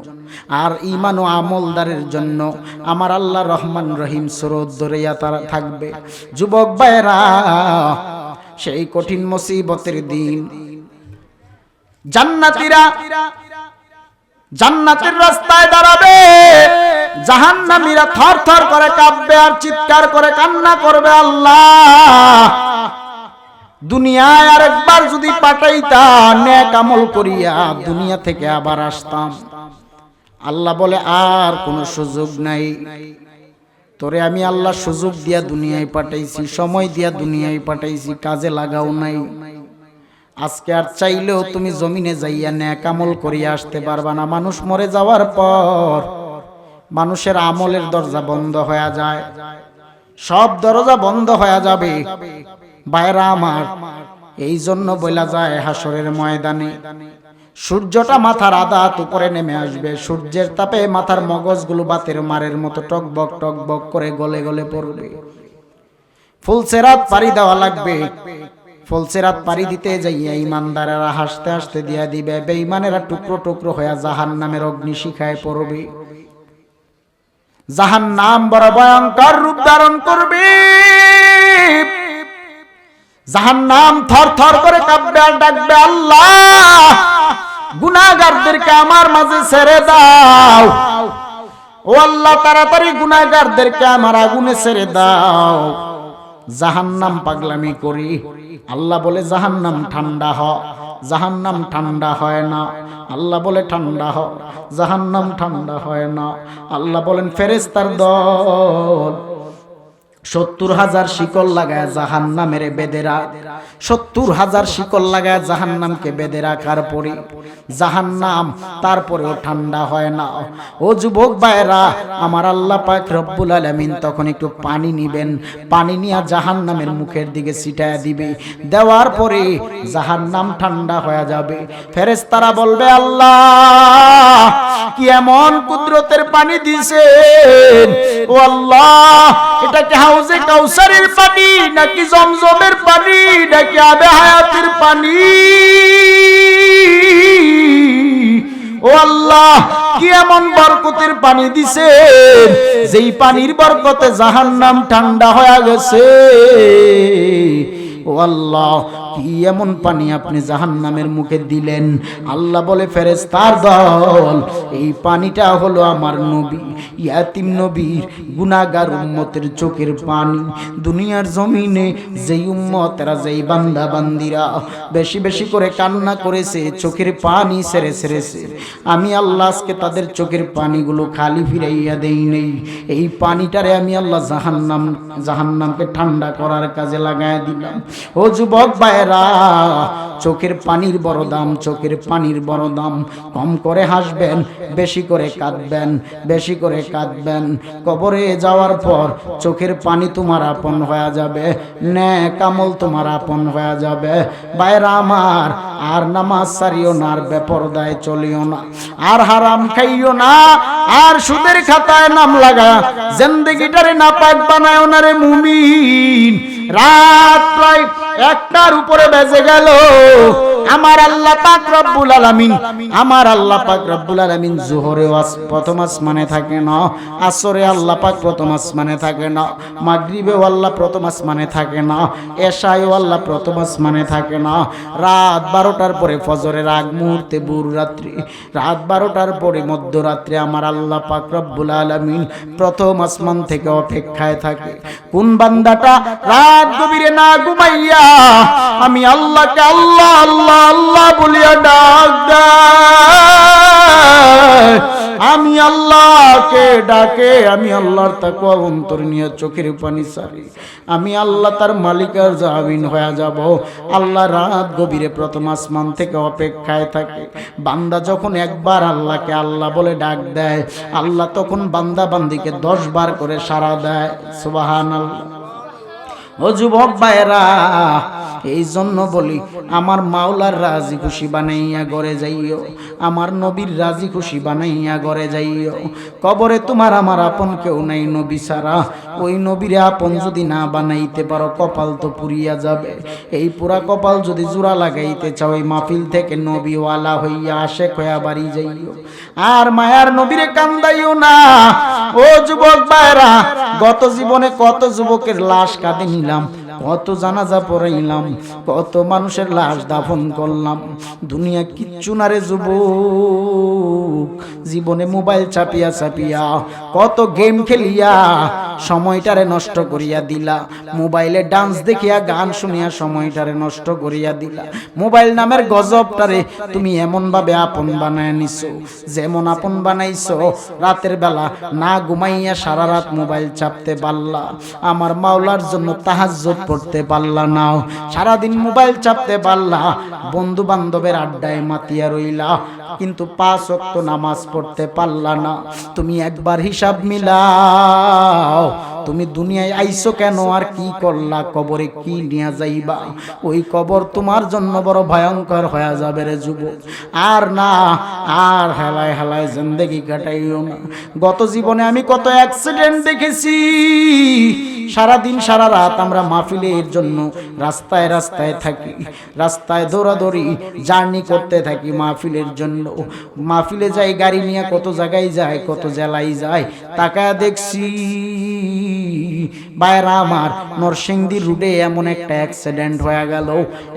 আর ঈমান ও আমলদারের জন্য আমার আল্লাহ রহমান রহিম সুরত ধরিয়া তারা থাকবে। যুবক ভাইরা, সেই কঠিন মুসিবতের দিন জান্নাতীরা জান্নাতের রাস্তায় দাঁড়াবে, জাহান্নামীরা থরথর করে কাঁপবে আর চিৎকার করে কান্না করবে, আল্লাহ দুনিয়ায় আরেকবার যদি পাঠাইতা, নেক আমল করিয়া দুনিয়া থেকে আবার আসতাম। আল্লাহ বলে আর কোনো সুযোগ নাই, তোরে আমি আল্লাহ সুযোগ দিয়া দুনিয়ায় পাঠাইছি, সময় দিয়া দুনিয়ায় পাঠাইছি, কাজে লাগাও নাই। আজকে আর চাইলেও তুমি জমিনে যাইয়া নেক আমল করিয়া আসতে পারবা না। মানুষ মরে যাওয়ার পর মানুষের আমলের দরজা বন্ধ হয়ে যায়, সব দরজা বন্ধ হয়ে যাবে। ভাইরা আমার, এই জন্য বলা যায় হাসরের ময়দানে সূর্যটা মাথার আদাত উপরে নেমে আসবে, সূর্যের তাপে মাথার মগজগুলো বাতের মারের মতো টকবক টকবক করে গলে গলে পড়বে। ফুলসেরাত পাড়ি দেওয়া লাগবে, ফুলসেরাত পাড়ি দিতে যাইয়া ইমানদারেরা হাসতে হাসতে দিয়া দিবে, বেঈমানেরা টুকরো টুকরো হয়ে জাহান্নামের অগ্নিশিখায় পড়বে। জাহান্নাম বড় ভয়ঙ্কর রূপ ধারণ করবে, জাহান্নাম থর থর করে কাঁপবে আর ডাকবে, আল্লাহ গুনাহগারদেরকে আমার মাঝে ছেড়ে দাও, ও আল্লাহ তাড়াতাড়ি গুনাহগারদেরকে আমার আগুনে ছেড়ে দাও। জাহান্নাম পাগলামি করি, আল্লাহ বলে জাহান্নাম ঠান্ডা হ, জাহান্নাম ঠান্ডা হয় না। আল্লাহ বলে ঠান্ডা হ, জাহান্নাম ঠান্ডা হয় না। আল্লাহ বলেন ফেরেশতার দল ৭০,০০০ শিকল লাগায় জাহান্নামের বেঁধে রাখ, ৭০,০০০ শিকল লাগায় জাহান্নামকে বেঁধে রাখার পরে জাহান্নাম তারপরেও ঠান্ডা হয় না। ও যুবক ভাইরা, আমার আল্লাহ পাক রব্বুল আলামিন তখন একটু পানি নিবেন, পানি নিয়ে জাহান্নামের মুখের দিকে ছিটায় দিবে, দেওয়ার পরে জাহান্নাম ঠান্ডা হয়ে যাবে। ফেরেশতারা বলবে, আল্লাহ কি এমন কুদরতের পানি দিয়েছেন, ও আল্লাহ এটা কি হাউজে কাউসারের পানি নাকি জমজমের পানি নাকি আবে হায়াতের পানি? ও আল্লাহ কি এমন বরকতের পানি দিছেন যেই পানির বরকতে জাহান্নাম ঠান্ডা হয়ে গেছে? ও আল্লাহ কি এমন পানি আপনি জাহান্নামের মুখে দিলেন? আল্লাহ বলে, ফেরেশতার দল এই পানিটা হলো আমার নবী ইয়াতিম নবীর গুনাহগার উম্মতের চোখের পানি। দুনিয়ার জমিনে যেই উম্মতেরা যেই বান্দা বান্দিরা বেশি বেশি করে কান্না করেছে, চোখের পানি ছেড়ে ছেড়েছে, আমি আল্লাহ আজকে তাদের চোখের পানিগুলো খালি ফিরাইয়া দেই নেই। এই পানিটারে আমি আল্লাহ জাহান্নামকে ঠান্ডা করার কাজে লাগায় দিলাম। ও যুবক ভাই, ভাইরা, চোখের পানির বড় দাম, চোখের পানির বড় দাম। কম করে হাসবেন, বেশি করে কাঁদবেন, বেশি করে কাঁদবেন। কবরে যাওয়ার পর চোখের পানি তোমার আপন হয়ে যাবে, নেক আমল তোমার আপন হয়ে যাবে। ভাইরা আমার, আর নামাজ ছাড়িও না, আর বেপরদায় চলিও না, আর হারাম খাইও না, আর সুদের খাতায় নাম লাগা জিন্দেগিটারে নাপাক বানায়ও না রে মুমিন। রাত প্রায় 1টার উপরে বেজে গেল, আমার আল্লাহ পাক রব্বুল আলামিন, আমার আল্লাহ পাক রব্বুল আলামিন জোহরে প্রথম আসমানে থাকে না, আসরে আল্লাহ পাক প্রথম আসমানে থাকে না, মাগরিবেও আল্লাহ প্রথম আসমানে থাকে না, এশায়ও আল্লাহ প্রথম আসমানে থাকে না। রাত 12টার পরে ফজরের আগ মুহূর্তে ভোর রাত্রি, রাত 12টার পরে মধ্যরাত্রে আমার আল্লাহ পাক রব্বুল আলামিন প্রথম আসমান থেকে অপেক্ষায় থাকে। কোন বান্দাটা রাত গভীরে না ঘুমাইয়া আমি আল্লাহকে আল্লাহ আল্লাহ আল্লাহ বলিয়া ডাক দেয়, আমি আল্লাহকে ডাকে, আমি আল্লাহর তাকওয়া অন্তর নিয়ে চোখের পানি ছাড়ি, আমি আল্লাহ তার মালিকের জামিন হয়ে যাব। আল্লাহ রাত গভীরে প্রথম আসমান থেকে অপেক্ষায় থাকে। বান্দা যখন একবার আল্লাহকে আল্লাহ বলে ডাক দেয়, আল্লাহ তখন বান্দা বান্দিকে 10 বার করে সাড়া দেয়। সুবহানাল্লাহ। ও যুবক ভাইরা, এই জন্য বলি আমার মাওলার রাজি খুশি বানাইয়া ঘরে যাইও, আমার নবীর রাজি খুশি বানাইয়া ঘরে যাইও। কবরে তোমার আমার আপন কেউ নাই নবী ছাড়া, ওই নবীরে আপন যদি না বানাইতে পারো কপাল তো পুড়িয়া যাবে। এই পুরা কপাল যদি জোড়া লাগাইতে চাও, এই মাহফিল থেকে নবীওয়ালা হইয়া আশেক হইয়া বাড়ি যাইও, আর মায়ার নবীরে কান্দাইও না। ও যুবক ভাইরা, গত জীবনে কত যুবকের লাশ কাঁদে নিলাম, কত জানাজা পড়াইলাম, কত মানুষের লাশ দাফন করলাম, দুনিয়া কিচ্ছু না রে যুবক। জীবনে মোবাইল চাপিয়া চাপিয়া, কত গেম খেলিয়া সময়টারে নষ্ট করিয়া দিলা, মোবাইলে ডান্স দেখিয়া গান শুনিয়া সময়টারে নষ্ট করিয়া দিলা। মোবাইল নামের গজবটারে তুমি এমন ভাবে আপন বানায় নিছো, যেমন আপন বানাইছো রাতের বেলা না ঘুমাইয়া সারা রাত মোবাইল চাপতে পারলা, আমার মাওলার জন্য তাহাজ্জুদ পড়তে পারলা না, সারাদিন মোবাইল চাপতে পারলা, বন্ধু বান্ধবের আড্ডায় মাতিয়া রইলা, কিন্তু 5 ওয়াক্ত নামাজ পড়তে পারলা না। তুমি একবার হিসাব মিলাও, তুমি দুনিয়ায় আইছো কেন, আর কি করলা, কবরে কি নিয়ে যাইবা? ওই কবর তোমার জন্য বড় ভয়ঙ্কর হয়ে যাবে রে যুবক। আর না, আর হেলায় হেলায় জিন্দেগি কাটাইও না। গত জীবনে আমি কত অ্যাক্সিডেন্ট দেখেছি, সারাদিন সারা রাত আমরা মাহফিলের জন্য রাস্তায় রাস্তায় থাকি, রাস্তায় দৌড়াদৌড়ি জার্নি করতে থাকি মাহফিলের জন্য। মাহফিলে যাই গাড়ি নিয়ে, কত জায়গায় যায়, কত জেলায় যায়, তাকায় দেখছি বাইরা আমার নরসিংদী রুটে এমন একটা অ্যাক্সিডেন্ট হয়ে গেল।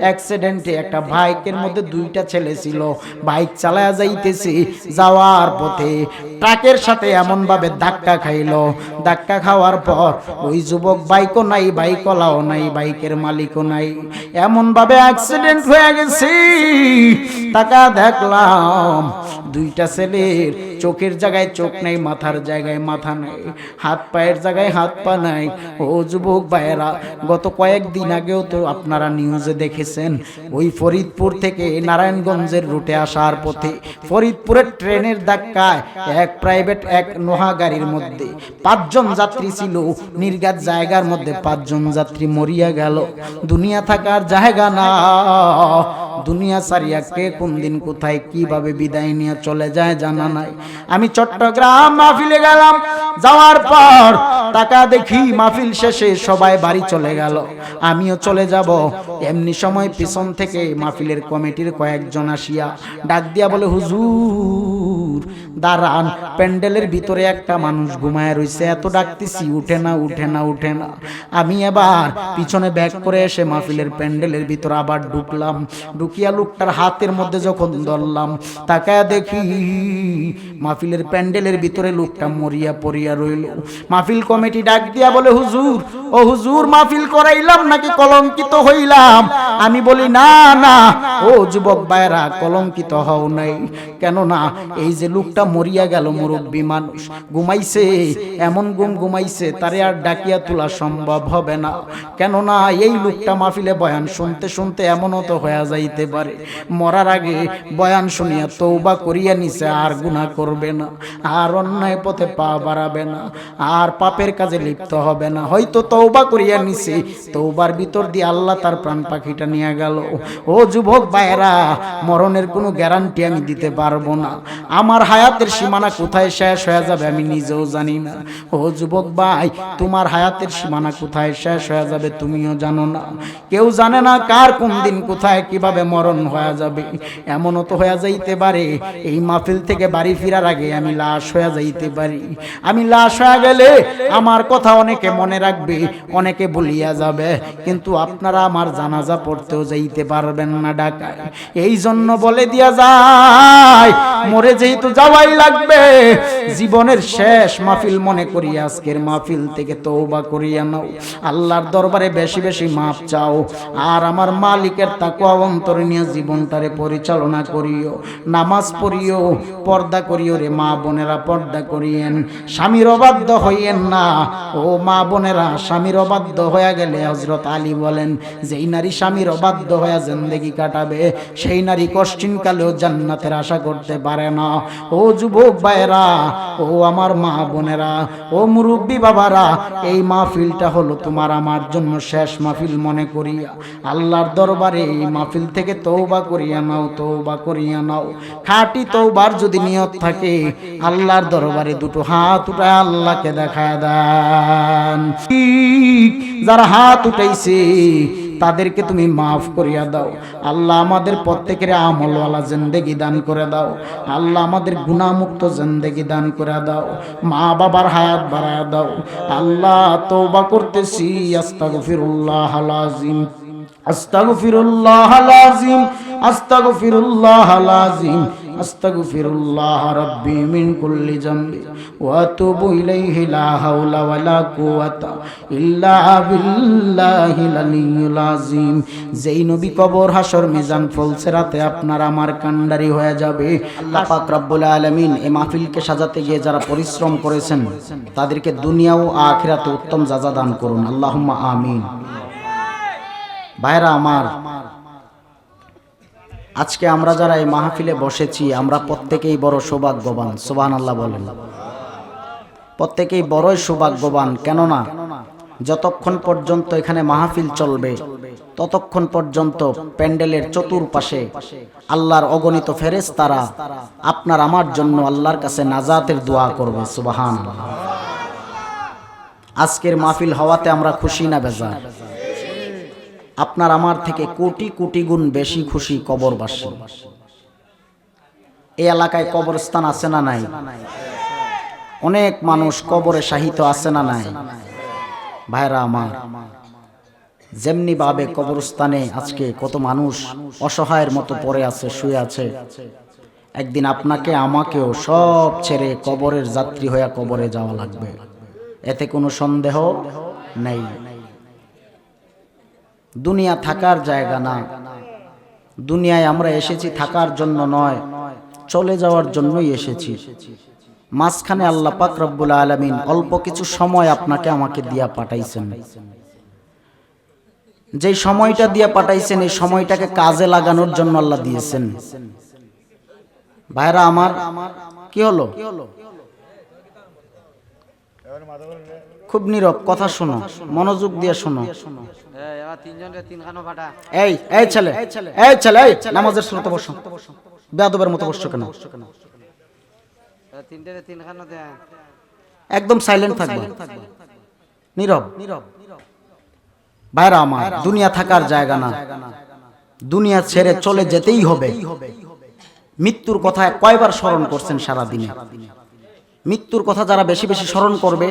অ্যাক্সিডেন্টে একটা বাইকের মধ্যে 2টা ছেলে ছিল, বাইক চালায়া যাইতেছে, যাওয়ার পথে ট্রাকের সাথে এমন ভাবে ধাক্কা খাইলো, ধাক্কা খাওয়ার পর ওই যুবক বাইকও নাই, বাইকওয়ালাও নাই, বাইকের মালিকও নাই, এমন ভাবে অ্যাক্সিডেন্ট হয়ে গেছে। টাকা দেখলাম 2টা ছেলের চোখের জায়গায় চোখ নাই, মাথার জায়গায় মাথা নাই, হাত পায়ের জায়গায় হাত পা নাই। ও যুবক ভাইয়েরা, গত কয়েকদিন আগেও তো আপনারা নিউজে দেখেছেন, ওই ফরিদপুর থেকে নারায়ণগঞ্জের রুটে আসার পথে ফরিদপুরের ট্রেনের ধাক্কায় এক প্রাইভেট এক নোহা গাড়ির মধ্যে 5 জন যাত্রী ছিল, নির্ঘাত জায়গার মধ্যে 5 জন যাত্রী মরিয়া গেল। দুনিয়া থাকার জায়গা না, দুনিয়া সারিয়া কে কোন দিন কোথায় কিভাবে বিদায় নিয়ে চলে যায় জানা নাই। আমি চট্টগ্রাম মাহফিলে গেলাম, যাওয়ার পর টাকা দেখি মাহফিল শেষে সবাই বাড়ি চলে গেল, আমিও চলে যাব। এমনি সময় পিছন থেকে মাহফিলের কমিটির কয়েকজন আসিয়া ডাক দিয়া বলে, হুজুর দাঁড়ান, প্যান্ডেলের ভিতরে একটা মানুষ ঘুমায় রইছে, এত ডাকতেছি উঠে না উঠে না উঠে না। আমি এবার পিছনে ব্যাক করে এসে মাহফিলের প্যান্ডেলের ভিতরে আবার ঢুকলাম, ঢুকিয়া লোকটার হাতের মধ্যে যখন ধরলাম, তাকায়া দেখি মাহফিলের প্যান্ডেলের ভিতরে লোকটা মরিয়া পড়িয়া রইল। মাহফিল কমিটি ডাক দিয়া বলে, হুজুর ও হুজুর, মাহফিল করাইলাম নাকি কলঙ্কিত হইলাম? আমি বলি, না না ও যুবক ভাইরা, কলঙ্কিত হও নাই, কেন না এই যে যে লোকটা মরিয়া গেল, মুরব্বী মানুষ ঘুমাইছে, এমন ঘুমাইছে তারে আর ডাকিয়া তোলা সম্ভব হবে না। কেননা এই লোকটা মাহফিলে বয়ান শুনতে শুনতে এমনও তো হয়ে যাইতে পারে মরার আগে বয়ান শুনিয়া তওবা করিয়া নিছে, আর গুনাহ করবে না, আর অন্যায় পথে পা বাড়াবে না, আর পাপের কাজে লিপ্ত হবে না। হয়তো তওবা করিয়া নিছে, তওবার ভিতর দিয়ে আল্লাহ তার প্রাণ পাখিটা নিয়ে গেল। ও যুবক ভাইরা, মরণের কোনো গ্যারান্টি আমি দিতে পারবো না। আমার হায়াতের সীমানা কোথায় শেষ হয়ে যাবে আমি নিজেও জানি না। ও যুবক ভাই, তোমার হায়াতের সীমানা কোথায় শেষ হয়ে যাবে তুমিও জানো না, কেউ জানে না কার কোন দিন কোথায় কিভাবে মরণ হয়ে যাবে। এমনও তো হয়ে যাইতে পারে এই মাহফিল থেকে বাড়ি ফেরার আগে আমি লাশ হয়ে যাইতে পারি। আমি লাশ হয়ে গেলে আমার কথা অনেকে মনে রাখবে, অনেকে ভুলিয়া যাবে, কিন্তু আপনারা আমার জানাজা পড়তেও যাইতে পারবেন না ঢাকায়। এই জন্য বলে দিয়া যায়, মরে যেহেতু যাওয়াই লাগবে, জীবনের শেষ মাহফিল মনে করি আজকের মাহফিল থেকে তওবা করিয়া নাও, আল্লাহর দরবারে বেশি বেশি মাপ চাও, আর আমার মালিকের তাকওয়া অন্তরে নিয়ে জীবনটারে পরিচালনা করিও। নামাজ পড়িও, পর্দা করিও রে মা বোনেরা, পর্দা করিয়েন, স্বামীর অবাধ্য হইয়েন না। ও মা বোনেরা, স্বামীর অবাধ্য হয়ে গেলে হযরত আলী বলেন, যেই নারী স্বামীর অবাধ্য হয়ে জিন্দেগি কাটাবে সেই নারী কষ্টিন কালেও জান্নাতের আশা করতে পারে না। ও যুবক ভাইরা, ও আমার মা বোনেরা, ও মুরব্বী বাবারা, এই মাহফিলটা হলো তোমার আমার জন্য শেষ মাহফিল মনে করিয়া আল্লাহর দরবারে এই মাহফিল থেকে তওবা করিয়া নাও, তওবা করিয়া নাও। খাঁটি তওবার যদি নিয়ত থাকে, আল্লাহর দরবারে দুটো হাত উঠায় আল্লাহকে দেখায় দেন। যারা হাত উঠাইছে তাদেরকে তুমি মাফ করিয়া দাও। আল্লাহ আমাদের প্রত্যেকের আমলওয়ালা জিন্দেগি দান করে দাও। আল্লাহ আমাদের গুনাহমুক্ত জিন্দেগি দান করে দাও। মা বাবার হায়াত বাড়ায় দাও। আল্লাহ তওবা করতেছি, আস্তাগফিরুল্লাহাল আযীম, আস্তাগফিরুল্লাহাল আযীম, আস্তাগফিরুল্লাহাল আযীম, আস্তাগফিরুল্লাহ রাব্বি মিন কুল্লি যামবি ওয়া আতুবু ইলাইহি, লা হাওলা ওয়ালা কুওয়াতা ইল্লা বিল্লাহিল আলিয়্যিল আযীম। যেই নবী কবর, হাসর, মিজান, ফুলসিরাতে আপনার আমার কান্ডারি হয়ে যাবে। আল্লাহ পাক রব্বুল আলামিন এই মাহফিলকে সাজাতে গিয়ে যারা পরিশ্রম করেছেন তাদেরকে দুনিয়া ও আখিরাতে উত্তম জাযা দান করুন, আল্লাহুম্মা আমিন। ভাইরা আমার, আজকে আমরা যারা এই মাহফিলে বসেছি আমরা প্রত্যেকেই বড় সৌভাগ্যবান। সুবহানাল্লাহ বলেন। প্রত্যেকেই বড়ই সৌভাগ্যবান। কেননা যতক্ষণ পর্যন্ত এখানে মাহফিল চলবে ততক্ষণ পর্যন্ত প্যান্ডেলের চতুর্পাশে আল্লাহর অগণিত ফেরেশতারা আপনার আমার জন্য আল্লাহর কাছে নাজাতের দোয়া করবে। সুবহানাল্লাহ। আজকের মাহফিল হওয়াতে আমরা খুশি না বেজার? আপনার আমার থেকে কোটি কোটি গুণ বেশি খুশি কবরবাসী। এই এলাকায় কবরস্থান আছে না নাই? অনেক মানুষ কবরে শাহিত আছে না নাই? ভাইরা আমার, যেমনি ভাবে কবরস্থানে আজকে কত মানুষ অসহায়ের মতো পড়ে আছে, শুয়ে আছে, একদিন আপনাকে আমাকেও সব ছেড়ে কবরের যাত্রী হয়ে কবরে যাওয়া লাগবে, এতে কোনো সন্দেহ নেই। দুনিয়া থাকার জায়গা না। দুনিয়ায় আমরা এসেছি থাকার জন্য নয়, চলে যাওয়ার জন্যই এসেছি। মাঝখানে আল্লাহ পাক রব্বুল আলামিন অল্প কিছু সময় আপনাকে আমাকে দিয়া পাঠাইছেন। যেই সময়টা দিয়া পাঠাইছেন এই সময়টাকে কাজে লাগানোর জন্য আল্লাহ দিয়েছেন। ভাইরা আমার, কি হলো? খুব নীরব, কথা শোনো, মনোযোগ দিয়ে শোনো। এই এই ছেলে, এই ছেলে, এই নামাজের শুরুতে বসো। বেয়াদবের মতো বসছো কেন? একদম সাইলেন্ট থাকবে, নীরব। ভাইরা আমার, দুনিয়া থাকার জায়গা না। দুনিয়া ছেড়ে চলে যেতেই হবে। মৃত্যুর কথা কয়বার স্মরণ করছেন সারা দিনে? মৃত্যুর কথা যারা বেশি বেশি স্মরণ করবে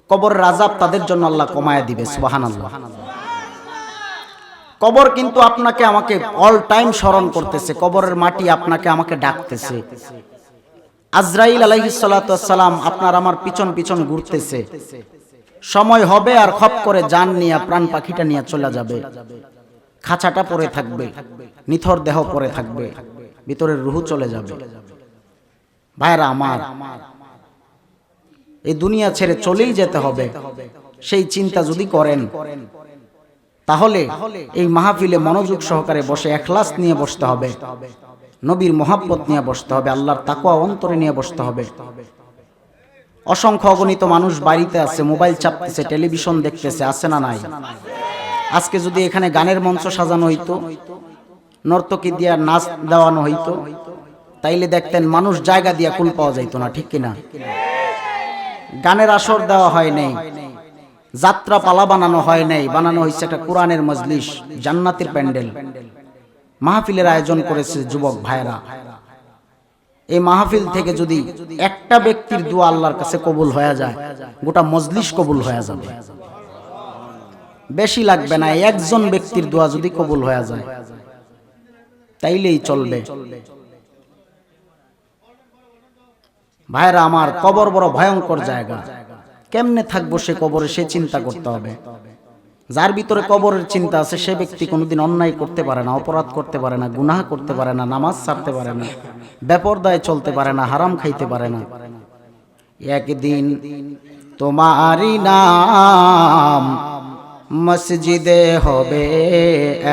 কবরের আযাব তাদের জন্য আল্লাহ কমায়া দিবে। সুবহানাল্লাহ। কবর কিন্তু আপনাকে আমাকে অল টাইম স্মরণ করতেছে। কবরের মাটি আপনাকে আমাকে ডাকতেছে। আজরাইল আলাইহিস সালাতু ওয়াস সালাম আপনার আমার পিছন পিছন ঘুরতেছে। সময় হবে আর খপ করে জান নিয়ে প্রাণ পাখিটা নিয়ে চলে যাবে। খাঁচাটা পড়ে থাকবে, নিথর দেহ পড়ে থাকবে, ভিতরের রূহ চলে যাবে। ভাইরা আমার, এই দুনিয়া ছেড়ে চলেই যেতে হবে, সেই চিন্তা যদি করেন তাহলে এই মাহফিলে মনোযোগ সহকারে বসে ইখলাস নিয়ে বসতে হবে, নবীর মহব্বত নিয়ে বসতে হবে, আল্লাহর তাকওয়া অন্তরে নিয়ে বসতে হবে। অসংখ্য অগণিত মানুষ বাড়িতে আছে, মোবাইল চাপতেছে, টেলিভিশন দেখতেছে, আছে না নাই? আজকে যদি এখানে গানের মঞ্চ সাজানো হইতো, নর্তকী দিয়া নাচ দেওয়ানো হইতো, তাইলে দেখতেন মানুষ জায়গা দিয়া কুল পাওয়া যাইতো না, ঠিক কিনা? গানের আসর দেওয়া হয় নাই, যাত্রা পালা বানানো হয় নাই, বানানো হয়েছে একটা কোরআনের মজলিস, জান্নাতের প্যান্ডেল, মাহফিলের আয়োজন করেছে যুবক ভাইরা। এই মাহফিল থেকে যদি একটা ব্যক্তির দোয়া আল্লাহর কাছে কবুল হয়ে যায়, গোটা মজলিস কবুল হয়ে যাবে। বেশি লাগবে না, একজন ব্যক্তির দোয়া যদি কবুল হয়ে যায় তাইলেই চলবে। ভাইরা আমার, কবর বড় ভয়ঙ্কর জায়গা। কেমনে থাকবো সে কবরে, সে চিন্তা করতে হবে। যার ভিতরে কবরের চিন্তা আছে সে ব্যক্তি কোনোদিন অন্যায় করতে পারে না, অপরাধ করতে পারে না, গুনাহ করতে পারে না, নামাজ ছাড়তে পারে না, বেপরদায় চলতে পারে না, হারাম খাইতে পারে না। একদিন তোমারই নাম মসজিদে হবে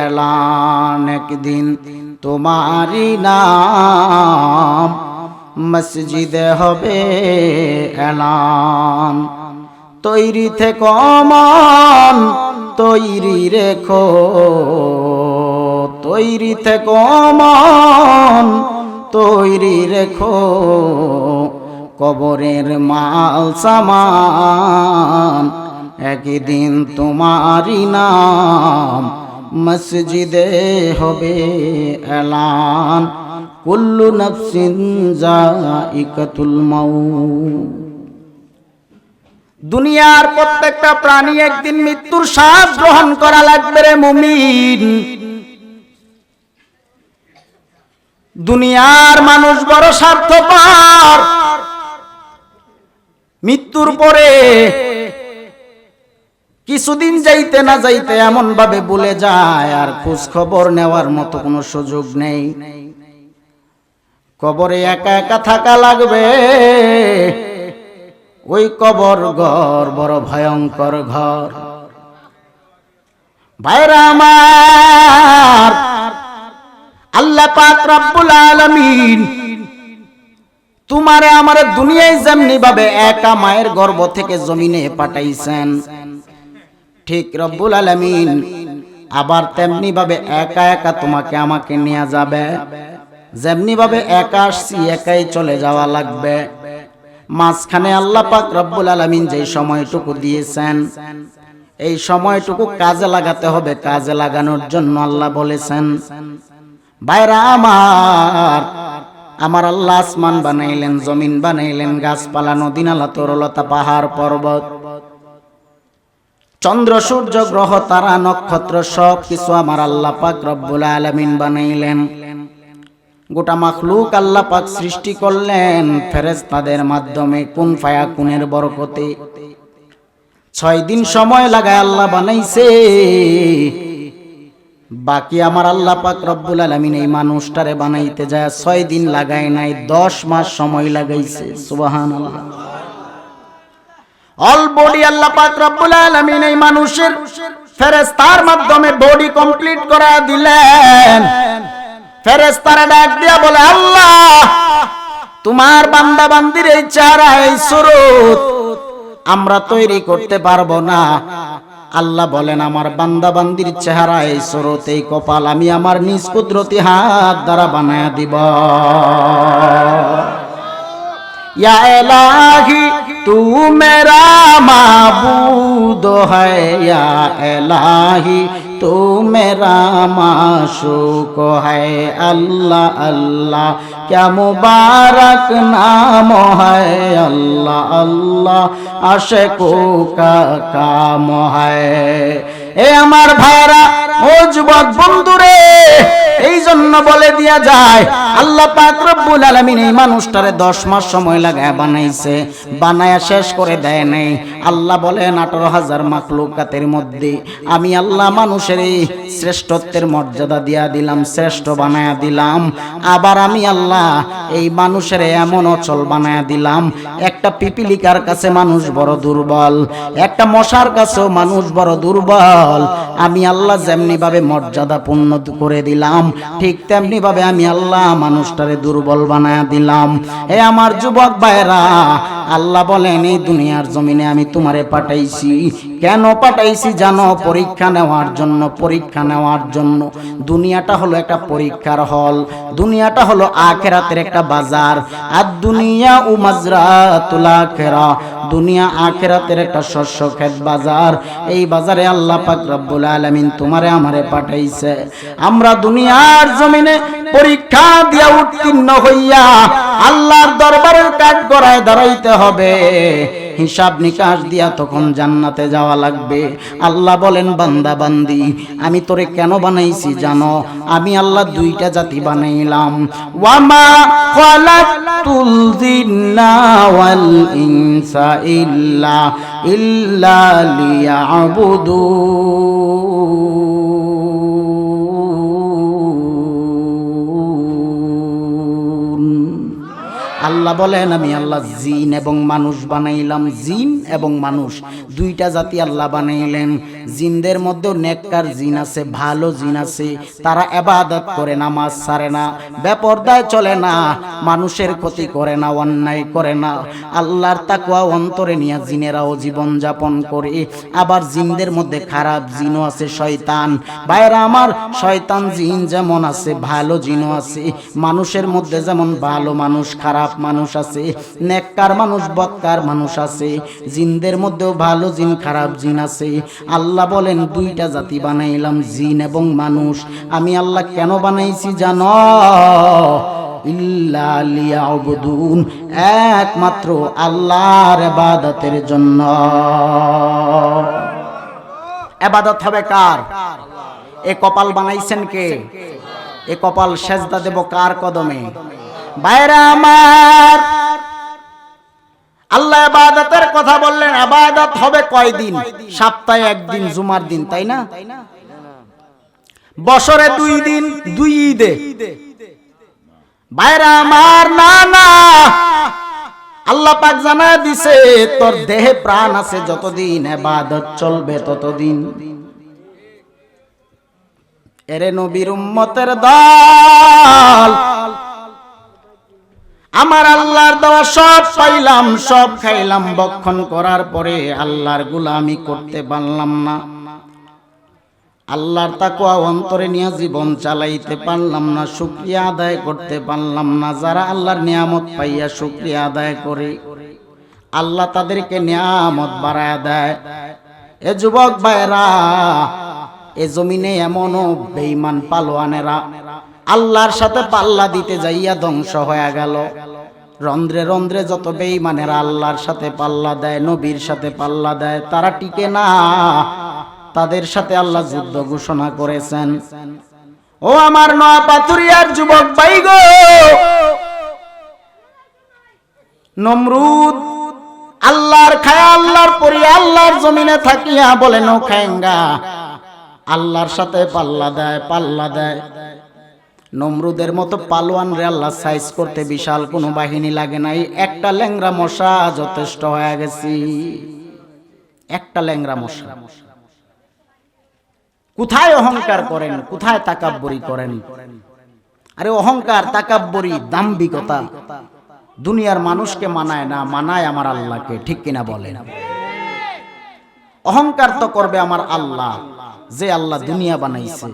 এলান, একদিন তোমারই নাম মসজিদে হবে এলান। তৈরি থেকো মন, তৈরি রেখো, তৈরি থেকো মন, তৈরি রেখো, কবরের মাল সামান একদিন তোমারই নাম মসজিদে হবে এলান। কুল্লু নাফসিন যায়িকাতুল মাউত। দুনিয়ার প্রত্যেকটা প্রাণী একদিন মৃত্যুর শ্বাস গ্রহণ করা লাগবে রে মুমিন। দুনিয়ার মানুষ বড় স্বার্থপর, মৃত্যুর পরে কিছুদিন যাইতে না যাইতে এমন ভাবে ভুলে যায় আর খোঁজ খবর নেওয়ার মতো কোনো সুযোগ নেই। কবরে একা একা থাকা লাগবে। ওই কবর ঘর বড় ভয়ঙ্কর ঘর। ভাইরা আমার, আল্লাহ পাক রব্বুল আলামিন তোমারে আমারে দুনিয়ায় যেমনি ভাবে একা মায়ের গর্ভ থেকে জমিনে পাঠাইছেন, ঠিক রব্বুল আলামিন আবার তেমনি ভাবে একা একা তোমাকে আমাকে নিয়ে যাবে। যেমনি ভাবে একা আসছি একাই চলে যাওয়া লাগবে। মাঝখানে আল্লাহ পাক রব্বুল আলামিন যে সময়টুকু দিয়েছেন, এই সময়টুকু কাজে লাগাতে হবে। কাজে লাগানোর জন্য আল্লাহ বলেছেন, ভাইরা আমার, আমার আল্লাহ আসমান বানাইলেন, জমিন বানাইলেন, গাছপালা, নদী নালা, তরলতা, পাহাড় পর্বত, চন্দ্র সূর্য গ্রহ তারা নক্ষত্র সব কিছু আমার আল্লাহ পাক রব্বুল আলামিন বানাইলেন। গোটা মাখলুক আল্লাহ পাক সৃষ্টি করলেন ফেরেশতাদের মাধ্যমে, কুন ফায়াকুনের বরকতে। 6 দিন সময় লাগায় আল্লাহ বানাইছে। বাকি আমার আল্লাহ পাক রব্বুল আলামিন এই মানুষটারে বানাইতে যায় 6 দিন লাগায় নাই, 10 মাস সময় লাগাইছে। সুবহানাল্লাহ। অল বডি আল্লাহ পাক রব্বুল আলামিন এই মানুষের ফেরেশতার মাধ্যমে বডি কমপ্লিট করা দিলেন। ফেরেশতারা ডাক দিয়া বলে, আল্লাহ তোমার বান্দা বান্দির এই চেহারা, এই সুরত আমরা তৈরি করতে পারবো না। আল্লাহ বলেন, আমার বান্দা বান্দির চেহারা, এই সুরত, এই কপাল আমি আমার নিজ কুদরতি হাত দ্বারা বানায়া দিব। या इलाही तू मेरा माबूद है, या इलाही तू मेरा माशूक है। अल्लाह अल्लाह क्या मुबारक नाम है, अल्लाह अल्लाह आशिकों का काम है। এ আমার ভাইরা, ও যুবক বন্ধুরে, এই জন্য বলে দিয়া যায় আল্লাহ পাক রব্বুল আলামিন এই মানুষটারে 10 মাস সময় লাগায় বানাইছে, বানায়া শেষ করে দেয় নাই। আল্লাহ বলেন 18,000 মাখলুকাতের মধ্যে আমি আল্লাহ মানুষের এই শ্রেষ্ঠত্বের মর্যাদা দিয়া দিলাম, শ্রেষ্ঠ বানায়া দিলাম। আবার আমি আল্লাহ এই মানুষের এমন অচল বানায়া দিলাম, একটা পিপিলিকার কাছে মানুষ বড় দুর্বল, একটা মশার কাছেও মানুষ বড় দুর্বল। আমি আল্লাহ যেমনি ভাবে মর্যাদা পূর্ণ করে দিলাম, ঠিক তেমনি ভাবে আমি আল্লাহ মানুষটারে দুর্বল বানায়া দিলাম। হে আমার যুবক ভাইরা, আল্লাহ বলেন এই দুনিয়ার জমিনে আমি তোমারে পাঠাইছি। কেন পাঠাইছি জানো? পরীক্ষা নেওয়ার জন্য, পরীক্ষা নেওয়ার জন্য। দুনিয়াটা হলো একটা পরীক্ষার হল, দুনিয়াটা হলো আখিরাতের একটা বাজার। আর দুনিয়া ও মাজরাতুল আখিরা, দুনিয়া আখিরাতের একটা শস্য ক্ষেত বাজার। এই বাজারে আল্লাহ পাক রব্বুল আলামিন তোমারে আমারে পাঠাইছে। আমরা দুনিয়ার জমিনে পরীক্ষা দিয়া উত্তীর্ণ হইয়া আল্লাহর দরবারের কাঠগড়ায় দাঁড়াইতে হবে, হিসাব নিকাশ দিয়া তখন জান্নাতে যাওয়া লাগবে। আল্লাহ বলেন বান্দা বান্দি, আমি তোরে কেন বানাইছি জানো? আমি আল্লাহ দুইটা জাতি বানাইলাম। ওয়ামা খালাকতুল জিন্না ওয়াল ইনসা ইল্লা লিয়াবুদুন। আল্লাহ বলেন আমি আল্লাহ জিন এবং মানুষ বানাইলাম। জিন এবং মানুষ দুইটা জাতি আল্লাহ বানাইলেন। জিনদের মধ্যেও নেককার জিন আছে, ভালো জিন আছে। তারা ইবাদত করে, নামাজ ছাড়ে না, বেপরদায় চলে না, মানুষের ক্ষতি করে না, অন্যায় করে না। আল্লাহর তাকওয়া অন্তরে নিয়ে জিনেরাও জীবন যাপন করে। আবার জিনদের মধ্যে খারাপ জিনও আছে, শয়তান। ভাইরা আমার, শয়তান জিন যেমন আছে, ভালো জিনও আছে। মানুষের মধ্যে যেমন ভালো মানুষ, খারাপ মানুষ আছে, নেককার মানুষ, বদকার মানুষ আছে। জিনদের মধ্যেও ভালো জিন, খারাপ জিন আছে। আল্লাহ বলেন দুইটা জাতি বানাইলাম, জিন এবং মানুষ। আমি আল্লাহ কেন বানাইছি জানো? ইল্লা লিয়াবুদুন, একমাত্র আল্লাহর ইবাদতের জন্য। ইবাদত হবে কার? এ কপাল বানাইছেন কে? এ কপাল সেজদা দেব কার কদমে? ভাইরা আমার, আল্লাহ ইবাদতের কথা বললেন। ইবাদত হবে কয়দিন? সপ্তাহে একদিন, জুমার দিন, তাই না? বছরে 2 দিন, 2 ঈদে। ভাইরা আমার, না না, আল্লাহ পাক জানায় দিছে তোর দেহে প্রাণ আছে যতদিন ইবাদত চলবে ততদিন। এরে নবীর উম্মতের দল, আমার আল্লাহর দেওয়া সব পাইলাম, সব খাইলাম, ভক্ষণ করার পরে আল্লাহর গোলামি করতে পারলাম না, আল্লাহর তাকওয়া অন্তরে নিয়ে জীবন চালাইতে পারলাম না, শুকরিয়া আদায় করতে পারলাম না। যারা আল্লাহর নিয়ামত পাইয়া শুকরিয়া আদায় করে, আল্লাহ তাদেরকে নিয়ামত বাড়ায় দেয়। এ যুবক ভাইরা, এ জমিনে এমনও বেঈমান পালোয়ানেরা আল্লাহর সাথে পাল্লা দিতে যাইয়া ধ্বংস হয়ে গেল। রন্ধ্রে রন্ধ্রে যত বেঈমানেরা আল্লাহর সাথে পাল্লা দেয়, নবীর সাথে পাল্লা দেয়, তারা টিকে না। তাদের সাথে আল্লাহ যুদ্ধ ঘোষণা করেছেন। ও আমার নোয়াপাথুরিয়ার যুবক ভাই গো, নমরুদ আল্লাহর খায়া, আল্লাহর পরি, আল্লাহর জমিনে থাকিয়া বলে নো খায়েঙ্গা, আল্লাহর সাথে পাল্লা দেয়, পাল্লা দেয়। নমরুদের মতো পালোয়ান রে আল্লাহ সাইজ করতে বিশাল কোনো বাহিনী লাগে নাই। একটা ল্যাংরা মশা যথেষ্ট হয়ে গেছি, একটা ল্যাংরা মশা। কোথায় অহংকার করেন, কোথায় তাকাব্বুরি করেন? আরে অহংকার, তাকাব্বুরি, দাম্ভিকতা দুনিয়ার মানুষকে মানায় না, মানায় আমার আল্লাহকে। ঠিক কিনা বলেন? অহংকার তো করবে আমার আল্লাহ, যে আল্লাহ দুনিয়া বানাইছে,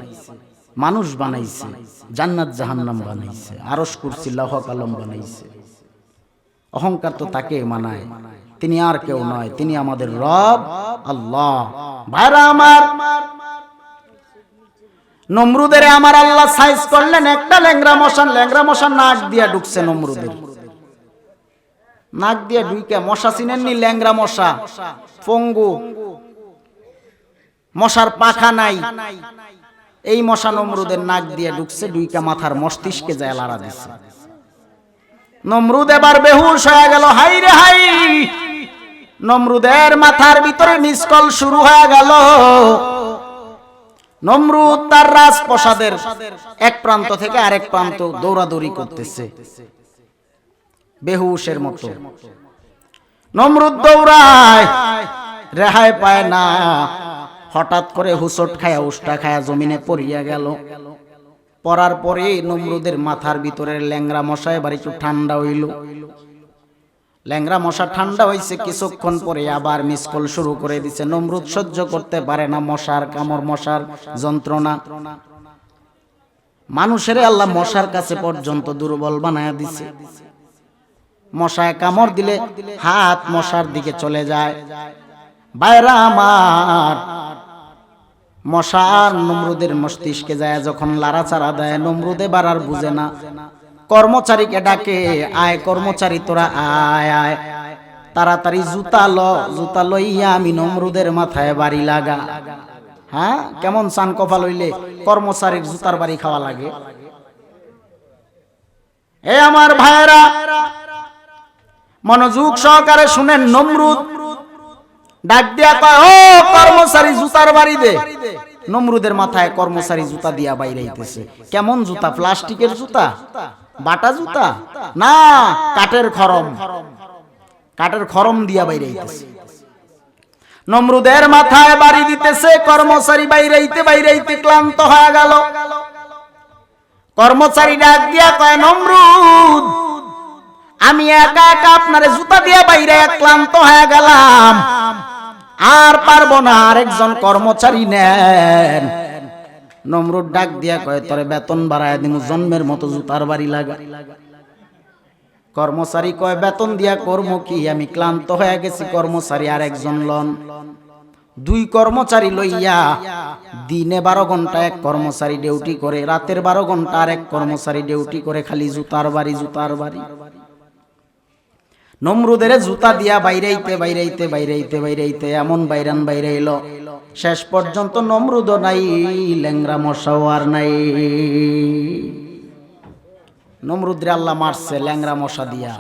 মানুষ বানাইছে, জান্নাত জাহান্নাম বানাইছে, আরশ কুরসি লৌহ কলম বানাইছে। অহংকার তো তাকে মানায়, তিনি আর কেউ নয়, তিনি আমাদের রব আল্লাহ। ভাইরা আমার, নমরুদের আমার আল্লাহ সাইজ করলেন একটা ল্যাংরা মশা। ল্যাংরা মশা নাক দিয়া ঢুকছে নমরুদের, নাক দিয়া ঢুকে। মশা চিনেননি? ল্যাংরা মশা, পঙ্গু মশার পাখা নাই, এই মশা নমরুদের নাক দিয়ে ঢুকছে, দুইটা মাথার মস্তিষ্কে যায় লাড়া দিছে। নমরুদ এবার বেহুশ হয়ে গেল। হাই রে হাই, নমরুদের মাথার ভিতরে মিসকল শুরু হয়ে গেল। নমরুদ তার রাজপ্রাসাদের এক প্রান্ত থেকে আরেক প্রান্ত দৌড়াদৌড়ি করতেছে বেহুশের মতো। নমরুদ দৌড়ায়, রেহাই পায় না। হঠাৎ করে হুসট খায়া উষ্টা খায়া জমিনে পড়িয়া গেল। পড়ার পরে নমরুদের মাথার ভিতরের ল্যাংরা মশা এবার একটু ঠান্ডা হইল। ল্যাংরা মশা ঠান্ডা হইছে, কিছুক্ষণ পরে আবার মিসকল শুরু করে দিছে। নমরুদ সহ্য করতে পারে না মশার কামড়, মশার যন্ত্রণা। মানুষের আল্লাহ মশার কাছে পর্যন্ত দুর্বল বানায়া দিছে। মশায় কামড় দিলে হাত মশার দিকে চলে যায়। বাইরা আমার, মশা আর নমরুদের মস্তিষ্কে যায় যখন লাড়াচাড়া দেয়, নমরুদে বাড়ার বুঝে না। কর্মচারীকে ডাকে, আয় কর্মচারী তোরা আয় আয়, তাড়াতাড়ি জুতা লইয়া আমি নমরুদের মাথায় বাড়ি লাগা। হ্যাঁ, কেমন চান কপাল হইলে কর্মচারীর জুতার বাড়ি খাওয়া লাগে। এ আমার ভাইরা, মনোযোগ সহকারে শুনেন। নমরুদ ডাক দিয়া কয়, ও কর্মচারী জুতার বাড়ি দে। নমরুদের মাথায় কর্মচারী জুতা দিয়া বাইরাইতেছে। কেমন জুতা? প্লাস্টিকের জুতা, বাটা জুতা না, কাঠের খরম, কাঠের খরম দিয়া বাইরাইতেছে। নমরুদের মাথায় বাড়ি দিতেছে। কর্মচারী বাইরাইতে বাইরাইতে ক্লান্ত হয়ে গেল। কর্মচারী ডাক দিয়া কয়, নমরুদ, আমি একা একা আপনারে জুতা দিয়া বাইরে ক্লান্ত হয়ে গেলাম, আর পারবো না, আরেকজন কর্মচারী নেন। নমরুদ ডাক দিয়া কয়, তোরে বেতন বাড়ায় দিমু, জন্মের মতো জুতার বাড়ি লাগা। কর্মচারী কয়, বেতন দিয়া কর্ম কি, আমি ক্লান্ত হয়ে গেছি। কর্মচারী আরেকজন লন। দুই কর্মচারী লইয়া দিনে 12 ঘন্টা এক কর্মচারী ডিউটি করে, রাতের 12 ঘন্টা আরেক কর্মচারী ডিউটি করে, খালি জুতার বাড়ি, জুতার বাড়ি। নমরুদের জুতা দিয়া বাইরাইতে বাইরাইতে বাইরাইতে বাইরাইতে এমন বাইরান বাইরাইল, শেষ পর্যন্ত নমরুদ নাই, ল্যাংরা মশাও আর নাই। নমরুদরে আল্লাহ মারছে ল্যাংরা মশা দিয়া।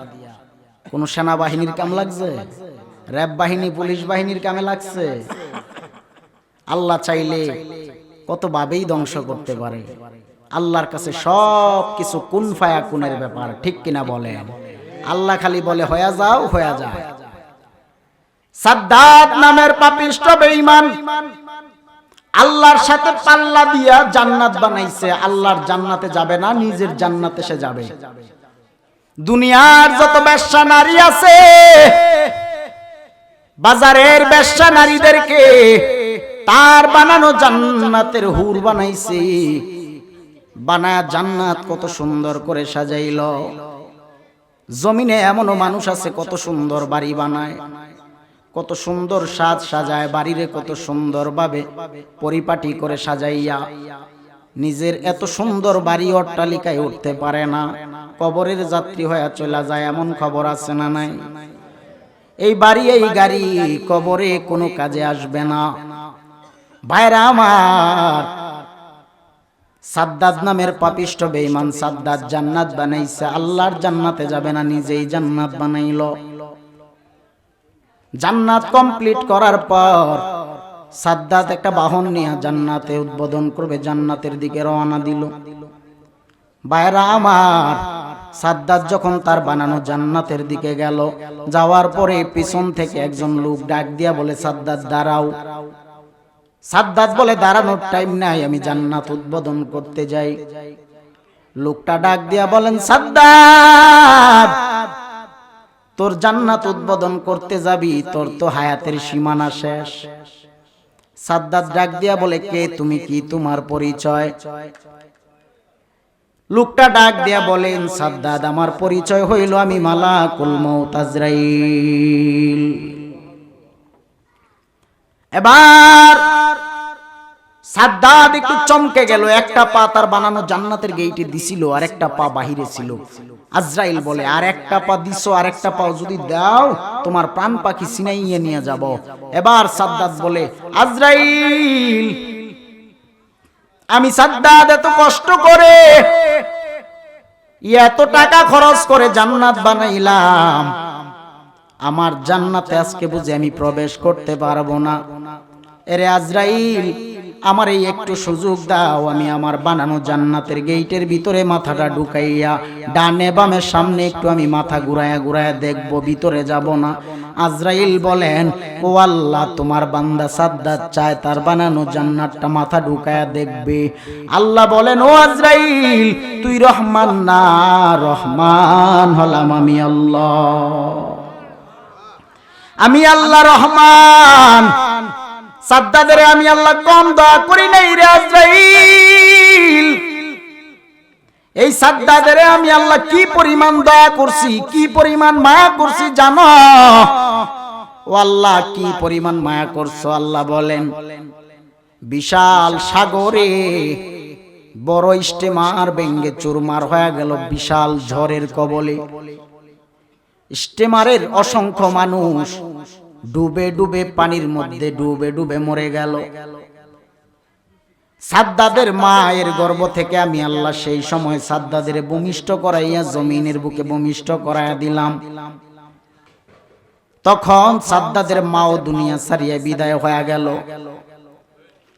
কোন সেনাবাহিনীর কাম লাগছে? র্যাব বাহিনী, পুলিশ বাহিনীর কামে লাগছে? আল্লাহ চাইলে কত ভাবেই ধ্বংস করতে পারে। আল্লাহর কাছে সব কিছু কুন ফায়া কুনের ব্যাপার, ঠিক কিনা বলেন? আল্লাহ খালি বলে হয়ে যাও, হয়ে যায়। সাদ্দাত নামের পাপিষ্ঠ বেঈমান আল্লাহর সাথে পাল্লা দিয়া জান্নাত বানাইছে। আল্লাহর জান্নাতে যাবে না, নিজের জান্নাতে সে যাবে। দুনিয়ার যত বেশ্যা নারী আছে, বাজারের বেশ্যা নারীদেরকে তার বানানো জান্নাতের হুর বানাইছে। বানায়া জান্নাত কত সুন্দর করে সাজাইল। জমিনে এমনও মানুষ আছে কত সুন্দর বাড়ি বানায়, কত সুন্দর সাজ সাজায় বাড়িরে, কত সুন্দর ভাবে পরিপাটি করে সাজাইয়া নিজের এত সুন্দর বাড়ি অট্টালিকায় উঠতে পারে না, কবরের যাত্রী হয়ে চলে যায়। এমন খবর আছে না নাই? এই বাড়ি এই গাড়ি কবরে কোনো কাজে আসবে না। ভাইরা আমার, সাদ্দাত নামের পাপিষ্ঠ বেঈমান সাদ্দাত জান্নাত বানাইছে, আল্লাহর জান্নাতে যাবে না, নিজেই জান্নাত বানাইল। জান্নাত কমপ্লিট করার পর সাদ্দাত একটা বাহন নিয়ে জান্নাতে উদ্বোধন করবে, জান্নাতের দিকে রওনা দিল। ভাইরা আমার, সাদ্দাত যখন তার বানানো জান্নাতের দিকে গেল, যাওয়ার পরে পিছন থেকে একজন লোক ডাক দিয়া বলে, সাদ্দাত দাঁড়াও। সাদ্দাত বলে, দাঁড়ানোর টাইম নাই, আমি জান্নাত উদ্বোধন করতে যাই। লোকটা ডাক দিয়া বলেন, সাদ্দাত, তোর জান্নাত উদ্বোধন করতে যাবি, তোর তো হায়াতের সীমানা শেষ। সাদ্দাত ডাক দিয়া বলে, কে তুমি, কি তোমার পরিচয়? লোকটা ডাক দিয়া বলেন, সাদ্দাত, আমার পরিচয় হইল আমি মালাকুল মউত আজরাইল। এবার সাদ্দাত একটু চমকে গেল, একটা পা তার বানানো জান্নাতের গেইটে দিছিল আর একটা পা বাহিরে ছিল। আজরাইল বলে, আর একটা পা দিছো, আর একটা পাও যদি দাও তোমার প্রাণ পাখি ছিনাইয়ে নিয়ে যাব। এবার সাদ্দাত বলে, আজরাইল, আমি সাদ্দাত এত কষ্ট করে এত টাকা খরচ করে জান্নাত বানাইলাম, আমার জান্নাতে আজকে বুঝে আমি প্রবেশ করতে পারবো না। এরে আজরাইল, আমার এই একটু সুযোগ দাও, আমি আমার বানানো জান্নাতের গেইটের ভিতরে মাথাটা ঢুকাইয়া ডানে বামে সামনে একটু আমি মাথা ঘুরায়া ঘুরায়া দেখব, ভিতরে যাব না। আজরাইল বলেন, ও আল্লাহ, তোমার বান্দা সাদ্দাত চায় তার বানানো জান্নাতটা মাথা ঢুকায়া দেখবে। আল্লাহ বলেন, ও আজরাইল, তুই রহমান না, রহমান হলাম আমি আল্লাহ। আমি আল্লাহ রহমান। সাদ্দাদের আমি আল্লাহ কম দয়া করি নাই রে আজরাইল। এই সাদ্দাদের আমি আল্লাহ কি পরিমাণ দয়া করছি, কি পরিমাণ মায়া করছি জানো? ও আল্লাহ, কি পরিমাণ মায়া করছো? আল্লাহ বলেন, বিশাল সাগরে বড় স্টিমার ভেঙ্গে চুরমার হয়ে গেল বিশাল ঝড়ের কবলে। স্টিমারের অসংখ্য মানুষ ডুবে ডুবে পানির মধ্যে ডুবে ডুবে মরে গেল। সাদ্দাদের মায়ের গর্ভ থেকে আমি আল্লাহ সেই সময় সাদ্দাদের ভূমিষ্ঠ করাইয়া জমিনের বুকে ভূমিষ্ঠ করাইয়া দিলাম। তখন সাদ্দাদের মাও দুনিয়া ছাড়িয়া বিদায় হয়ে গেল।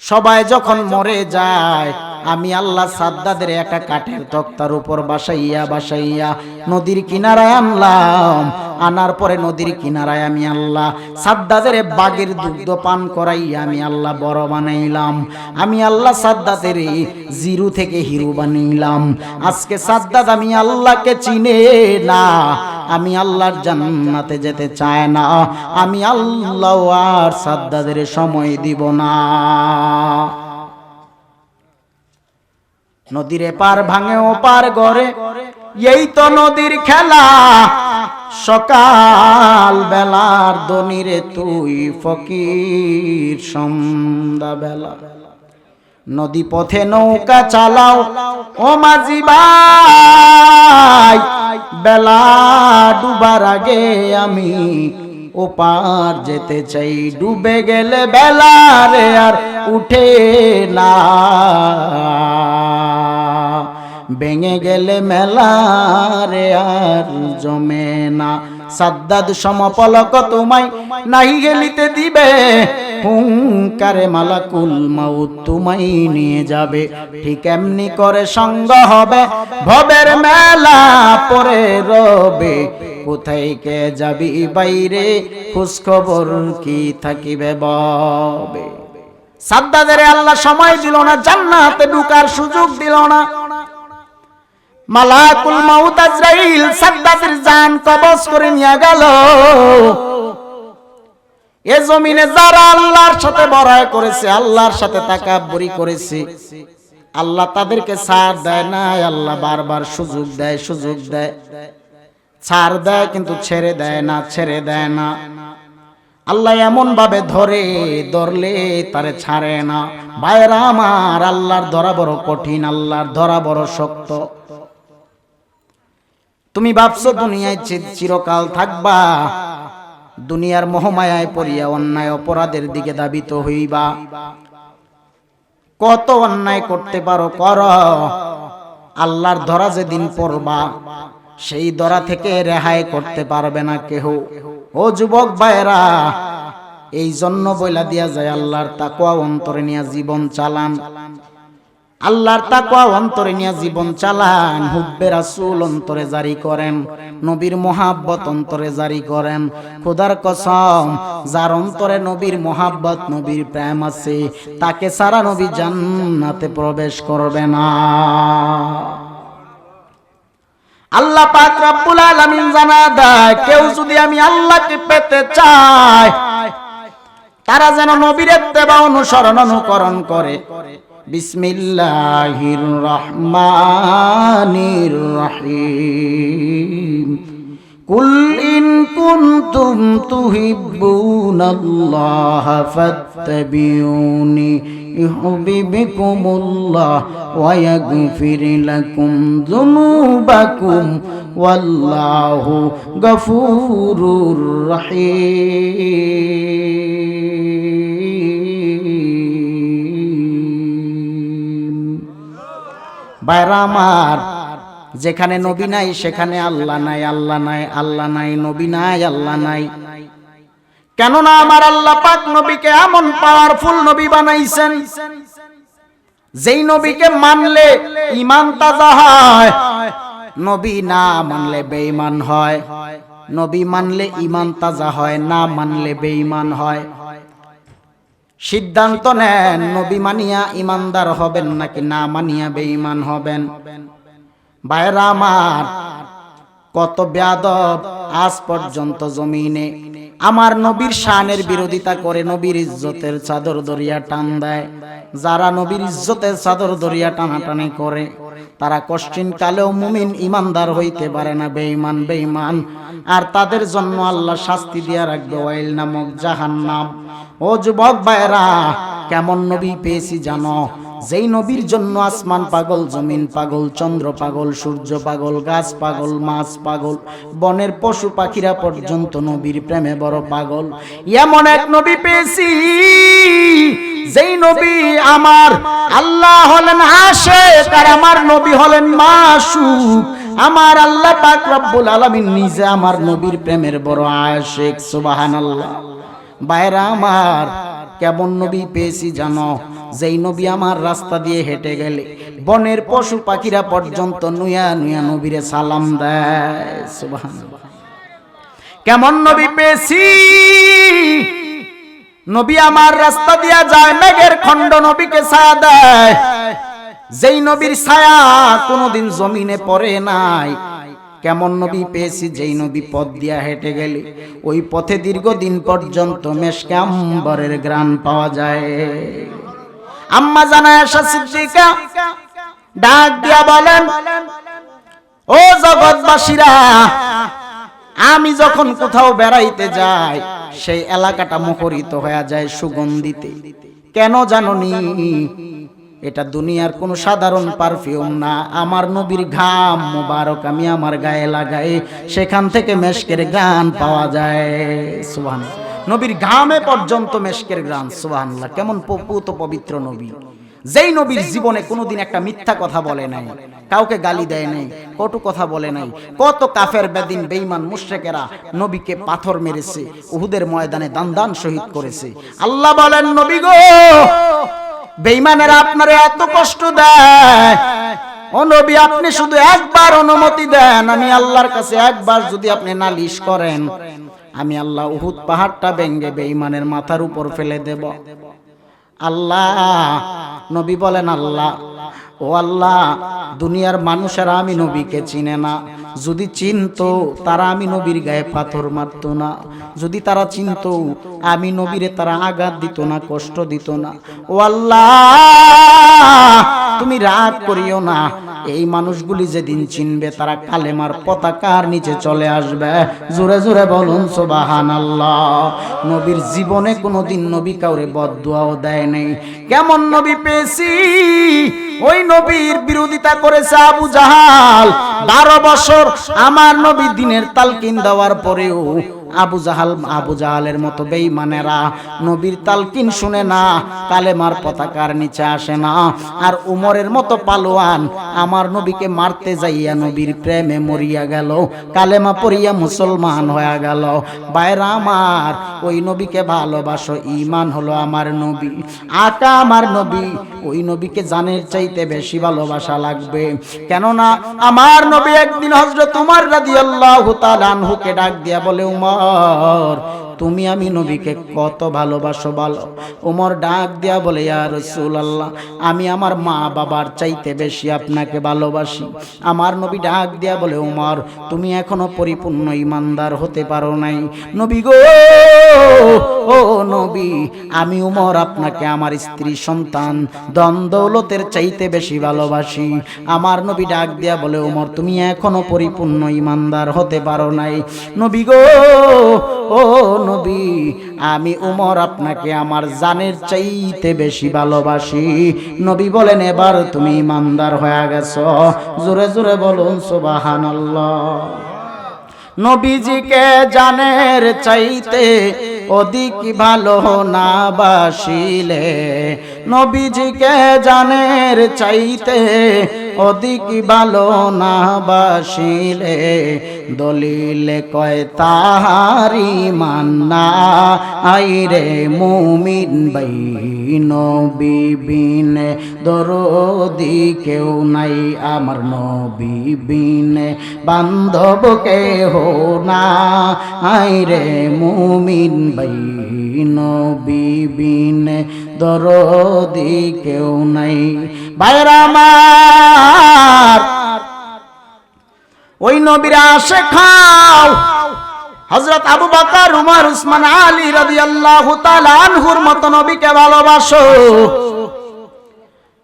সবাই যখন মরে যায়, আমি আল্লাহ সাদ্দাদের একটা কাঠের তক্তার উপর বাসাইয়া বাসাইয়া নদীর কিনারায় আনলাম। আনার পরে নদীর কিনারায় আমি আল্লাহ সাদ্দাদের বাগের দুগ্ধ পান করাইয়া আমি আল্লাহ বড় বানাইলাম। আমি আল্লাহ সাদ্দাদের জিরু থেকে হিরু বানাইলাম। আজকে সাদ্দাত আমি আল্লাহকে চিনে না, আমি আল্লাহর জান্নাতে যেতে চায় না। আমি আল্লাহ আর সাদ্দাদের সময় দিব না। নদীর এপার ভাঙে ওপার গড়ে, এই তো নদীর খেলা। সকাল বেলার দনিরে তুই ফকির, সন্ধ্যা বেলা নদী পথে নৌকা চালাও ও মাঝি ভাই। বেলা ডুবার আগে আমি ওপার যেতে চাই, ডুবে গেলে বেলা রে আর উঠে না, ভেঙে গেলে মেলা রে আর জমে না। সাদ্দাদ সমপলক তোমায় নাহি গেলিতে দিবে, হুঙ্কারে মালাকুল মাউত তোমায় নিয়ে যাবে। ঠিক এমনি করে সঙ্গ হবে ভবের মেলা পরে রবে, কোথায় কে যাবি বাইরে খোঁজ খবর কি থাকিবে ববে। সাদ্দাদের আল্লাহ সময় দিল না, জান্নাতে ঢুকার সুযোগ দিল না। মালাকুল মাউত আজরাইল সাদ্দাদের জান কবজ করে নিয়ে গেল। এ জমিনে যারা আল্লাহর সাথে বড়াই করেছে, আল্লাহর সাথে তাকাব্বুরি করেছে, আল্লাহ তাদেরকে ছাড় দেয় না। আল্লাহ বারবার সুযোগ দেয়, সুযোগ দেয়, ছাড় দেয়, কিন্তু ছেড়ে দেয় না, ছেড়ে দেয় না। আল্লাহ এমন ভাবে ধরে, ধরলে তারে ছাড়ে না। ভাইরা আমার, আল্লাহর ধরা বড় কঠিন, আল্লাহর ধরা বড় শক্ত। তুমি ভাবছো দুনিয়ায় চিরকাল থাকবা, দুনিয়ার মোহমায়ায় পড়িয়া অন্যায় অপরাধের দিকে ধাবিত হইবা। কত অন্যায় করতে পারো করো, আল্লাহর ধরা যেদিন পড়বা, সেই ধরা থেকে রেহাই করতে পারবে না কেহ। ও যুবক ভাইরা, এই জন্য বইলা দিয়া যায়, আল্লাহর তাকওয়া অন্তরে নিয়ে জীবন চালান, আল্লাহর তাকওয়া অন্তরে নিয়ে জীবন চালান। হুব্বে রাসূল অন্তরে জারি করেন, নবীর মোহাব্বত অন্তরে জারি করেন। খোদার কসম, যার অন্তরে নবীর মোহাব্বত, নবীর প্রেম আছে, তাকে সারা নবী জান্নাতে প্রবেশ করবে না। আল্লাহ পাক রব্বুল আলামিন জানা দেয়, কেউ যদি আমি আল্লাহকে পেতে চায়, তারা যেন নবীর ইত্তেবা অনুসরণ অনুকরণ করে। বিসমিল্লাহির রহমানির রহিম। কুল ইন কুনতুম তুহিব্বুনাল্লাহা ফাত্তাবিউনি ইউহিব্বুকুমুল্লাহ ওয়া ইয়াগফির লাকুম যুনুবাকুম ওয়াল্লাহু গফুরুর রহিম। ভাইরা আমার, যেখানে নবী নাই সেখানে আল্লাহ নাই, আল্লাহ নাই, আল্লাহ নাই, নবী নাই, আল্লাহ নাই। কেননা আমার আল্লাহ পাক নবীকে এমন পাওয়ারফুল নবী বানাইছেন, যেই নবীকে মানলে ঈমান তাজা হয়, নবী না মানলে বেঈমান হয়। নবী মানলে ঈমান তাজা হয়, না মানলে বেঈমান হয়। সিদ্ধান্ত নেন, নবী মানিয়া ঈমানদার হবেন নাকি না মানিয়া বেঈমান হবেন। ভাইরা আমার, কত বেয়াদব আজ পর্যন্ত জমিনে আমার নবীর শানের বিরোধিতা করে, নবীর ইজ্জতের চাদর দরিয়া টান দেয়। যারা নবীর ইজ্জতের চাদর দরিয়া টানাটানি করে, তারা কষ্টিন কালেও মুমিন ঈমানদার হইতে পারে না, বেঈমান বেঈমান। আর তাদের জন্য আল্লাহ শাস্তি দিয়া রাখবে ওয়াইল নামক জাহান্নাম। ও যুবক ভাইরা, কেমন নবী পেয়েছি জানো? যেই নবীর জন্য আসমান পাগল, জমিন পাগল, চন্দ্র পাগল, সূর্য পাগল, গাছ পাগল, মাছ পাগল, বনের পশু পাখিরা পর্যন্ত নবীর প্রেমে বড় পাগল। এমন এক নবী পেয়েছি, যেই নবী আমার আল্লাহ হলেন আশিক আর আমার নবী হলেন মাশুক। আমার আল্লাহ পাক রব্বুল আলামিন নিজে আমার নবীর প্রেমের বড় আশিক। সুবহানাল্লাহ। ভাইরা আমার, কেমন নবী পেয়েছি জানো? যেই নবী আমার রাস্তা দিয়ে হেঁটে গেলে বনের পশু পাখিরা পর্যন্ত নুয়া নুয়া নবীরে সালাম দেয়। সুবহানাল্লাহ। কেমন নবী পেয়েছি? নবী আমার রাস্তা দিয়া যায়, মেঘের খণ্ড নবীকে ছায়া দেয়। যেই নবীর ছায়া কোনোদিন জমিনে পড়ে নাই। কেমন নবী পেয়েছি? যেই নবী পথ দিয়া হেঁটে গেলে ওই পথে দীর্ঘদিন পর্যন্ত মেশকে আম্বরের ঘ্রাণ পাওয়া যায়। আম্মা জানা আয়েশা সিদ্দিকা ডাক দিয়া বলেন, ও জগৎবাসীরা, আমি যখন কোথাও বেড়াইতে যাই, সেই এলাকাটা মুখরিত হয়ে যায় সুগন্ধিতে। কেন জানোনি? এটা দুনিয়ার কোন সাধারণ পারফিউম না, আমার নবীর ঘাম মুবারক আমি আমার গায়ে লাগাই, সেখান থেকে মেশকের ঘ্রাণ পাওয়া যায়। সুবহানাল্লাহ। নবীর ঘামে পর্যন্ত মেশকের ঘ্রাণ। সুবহানাল্লাহ। কেমন পবিত্র নবী! যেই নবীর জীবনে কোনোদিন একটা মিথ্যা কথা বলে নাই, কাউকে গালি দেয় নাই, কটু কথা বলে নাই। কত কাফের বেদিন বেঈমান মুশরিকেরা নবীকে পাথর মেরেছে, উহুদের ময়দানে দান দান শহীদ করেছে। আল্লাহ বলেন, নবী গো, বেঈমানেরা আপনারে এত কষ্ট দেয়, ও নবী আপনি শুধু একবার অনুমতি দেন, আমি আল্লাহর কাছে একবার যদি আপনি নালিশ করেন, আমি আল্লাহ উহুদ পাহাড়টা ভেঙে বেঈমানের মাথার উপর ফেলে দেব। আল্লাহ, নবী বলেন, আল্লাহ, ও আল্লাহ, দুনিয়ার মানুষেরা আমি নবীকে চিনে না, যদি চিনতো তারা আমি নবীর গায়ে পাথর মারত না, যদি তারা চিনতো আমি নবীরে তারা আঘাত দিত না, কষ্ট দিত না। ও আল্লাহ, তুমি রাগ করিও না, এই মানুষগুলি যেদিন চিনবে তারা কালেমার পতাকার নিচে চলে আসবে। জোরে জোরে বলুন সুবহানাল্লাহ। নবীর জীবনে কোনোদিন নবী কাউরে বদদুয়াও দেয় নাই। কেমন নবী পেয়েছি? ওই নবীর বিরোধিতা করেছে আবু জাহাল। 12 বছর আমার নবী দিনের তালকিন দেওয়ার পরেও আবু জাহালের মতো বেঈমানেরা নবীর তালকিন শুনে না, কালেমার পতাকার নিচে আসে না। আর উমরের মতো পালোয়ান আমার নবীকে মারতে যাইয়া নবীর প্রেমে মরিয়া গেল, কালেমা পড়িয়া মুসলমান হয়ে গেল। ভাইরা আমার, ওই নবীকে ভালোবাসো, ঈমান হলো আমার নবী, আকা আমার নবী। ওই নবীকে জানের চাইতে বেশি ভালোবাসা লাগবে। কেননা আমার নবী একদিন হযরত উমর রাদিয়াল্লাহু তাআলা আনহুকে ডাক দিয়া বলে, উমর, তুমি আমি নবীকে কত ভালোবাসো বলো। উমর ডাক দিয়া বলে, ইয়া রাসূলুল্লাহ, আমি আমার মা বাবার চাইতে বেশি আপনাকে ভালোবাসি। আমার নবী ডাক দিয়া বলে, উমর, তুমি এখনো পরিপূর্ণ ঈমানদার হতে পারো নাই। নবী গো, ও নবী, আমি উমর আপনাকে আমার স্ত্রী সন্তান ধন দৌলতের চাইতে বেশি ভালোবাসি। আমার নবী ডাক দিয়া বলে, উমর, তুমি এখনো পরিপূর্ণ ঈমানদার হতে পারো নাই। নবী গো, ও ও নবী, আমি উমর আপনাকে আমার জানের চাইতে বেশি ভালোবাসি। নবী বলেন, এবার তুমি ইমানদার হয়ে গেছো। জোরে জোরে বলুন সুবহানাল্লাহ। নবীজিকে জানের চাইতে অধিক ভালো না বাসিলে, নবীজিকে জানের চাইতে অধিক ভালো না বাসিলে, দলিলে কয় তাহারি মান্না আইরে মুমিন ভাই, নবী বিনে দরদি কেউ নাই আমার, নবী বিনে বান্ধব কেহ না আইরে মুমিন ভাই, নবী বিনে দরদি কেউ নাই। ভাইরা আমার, ওই নবীর আশে খাও। হযরত আবু বকর, উমর, উসমান, আলী রাদিয়াল্লাহু তাআলা আনহুর মত নবীকে ভালোবাসো।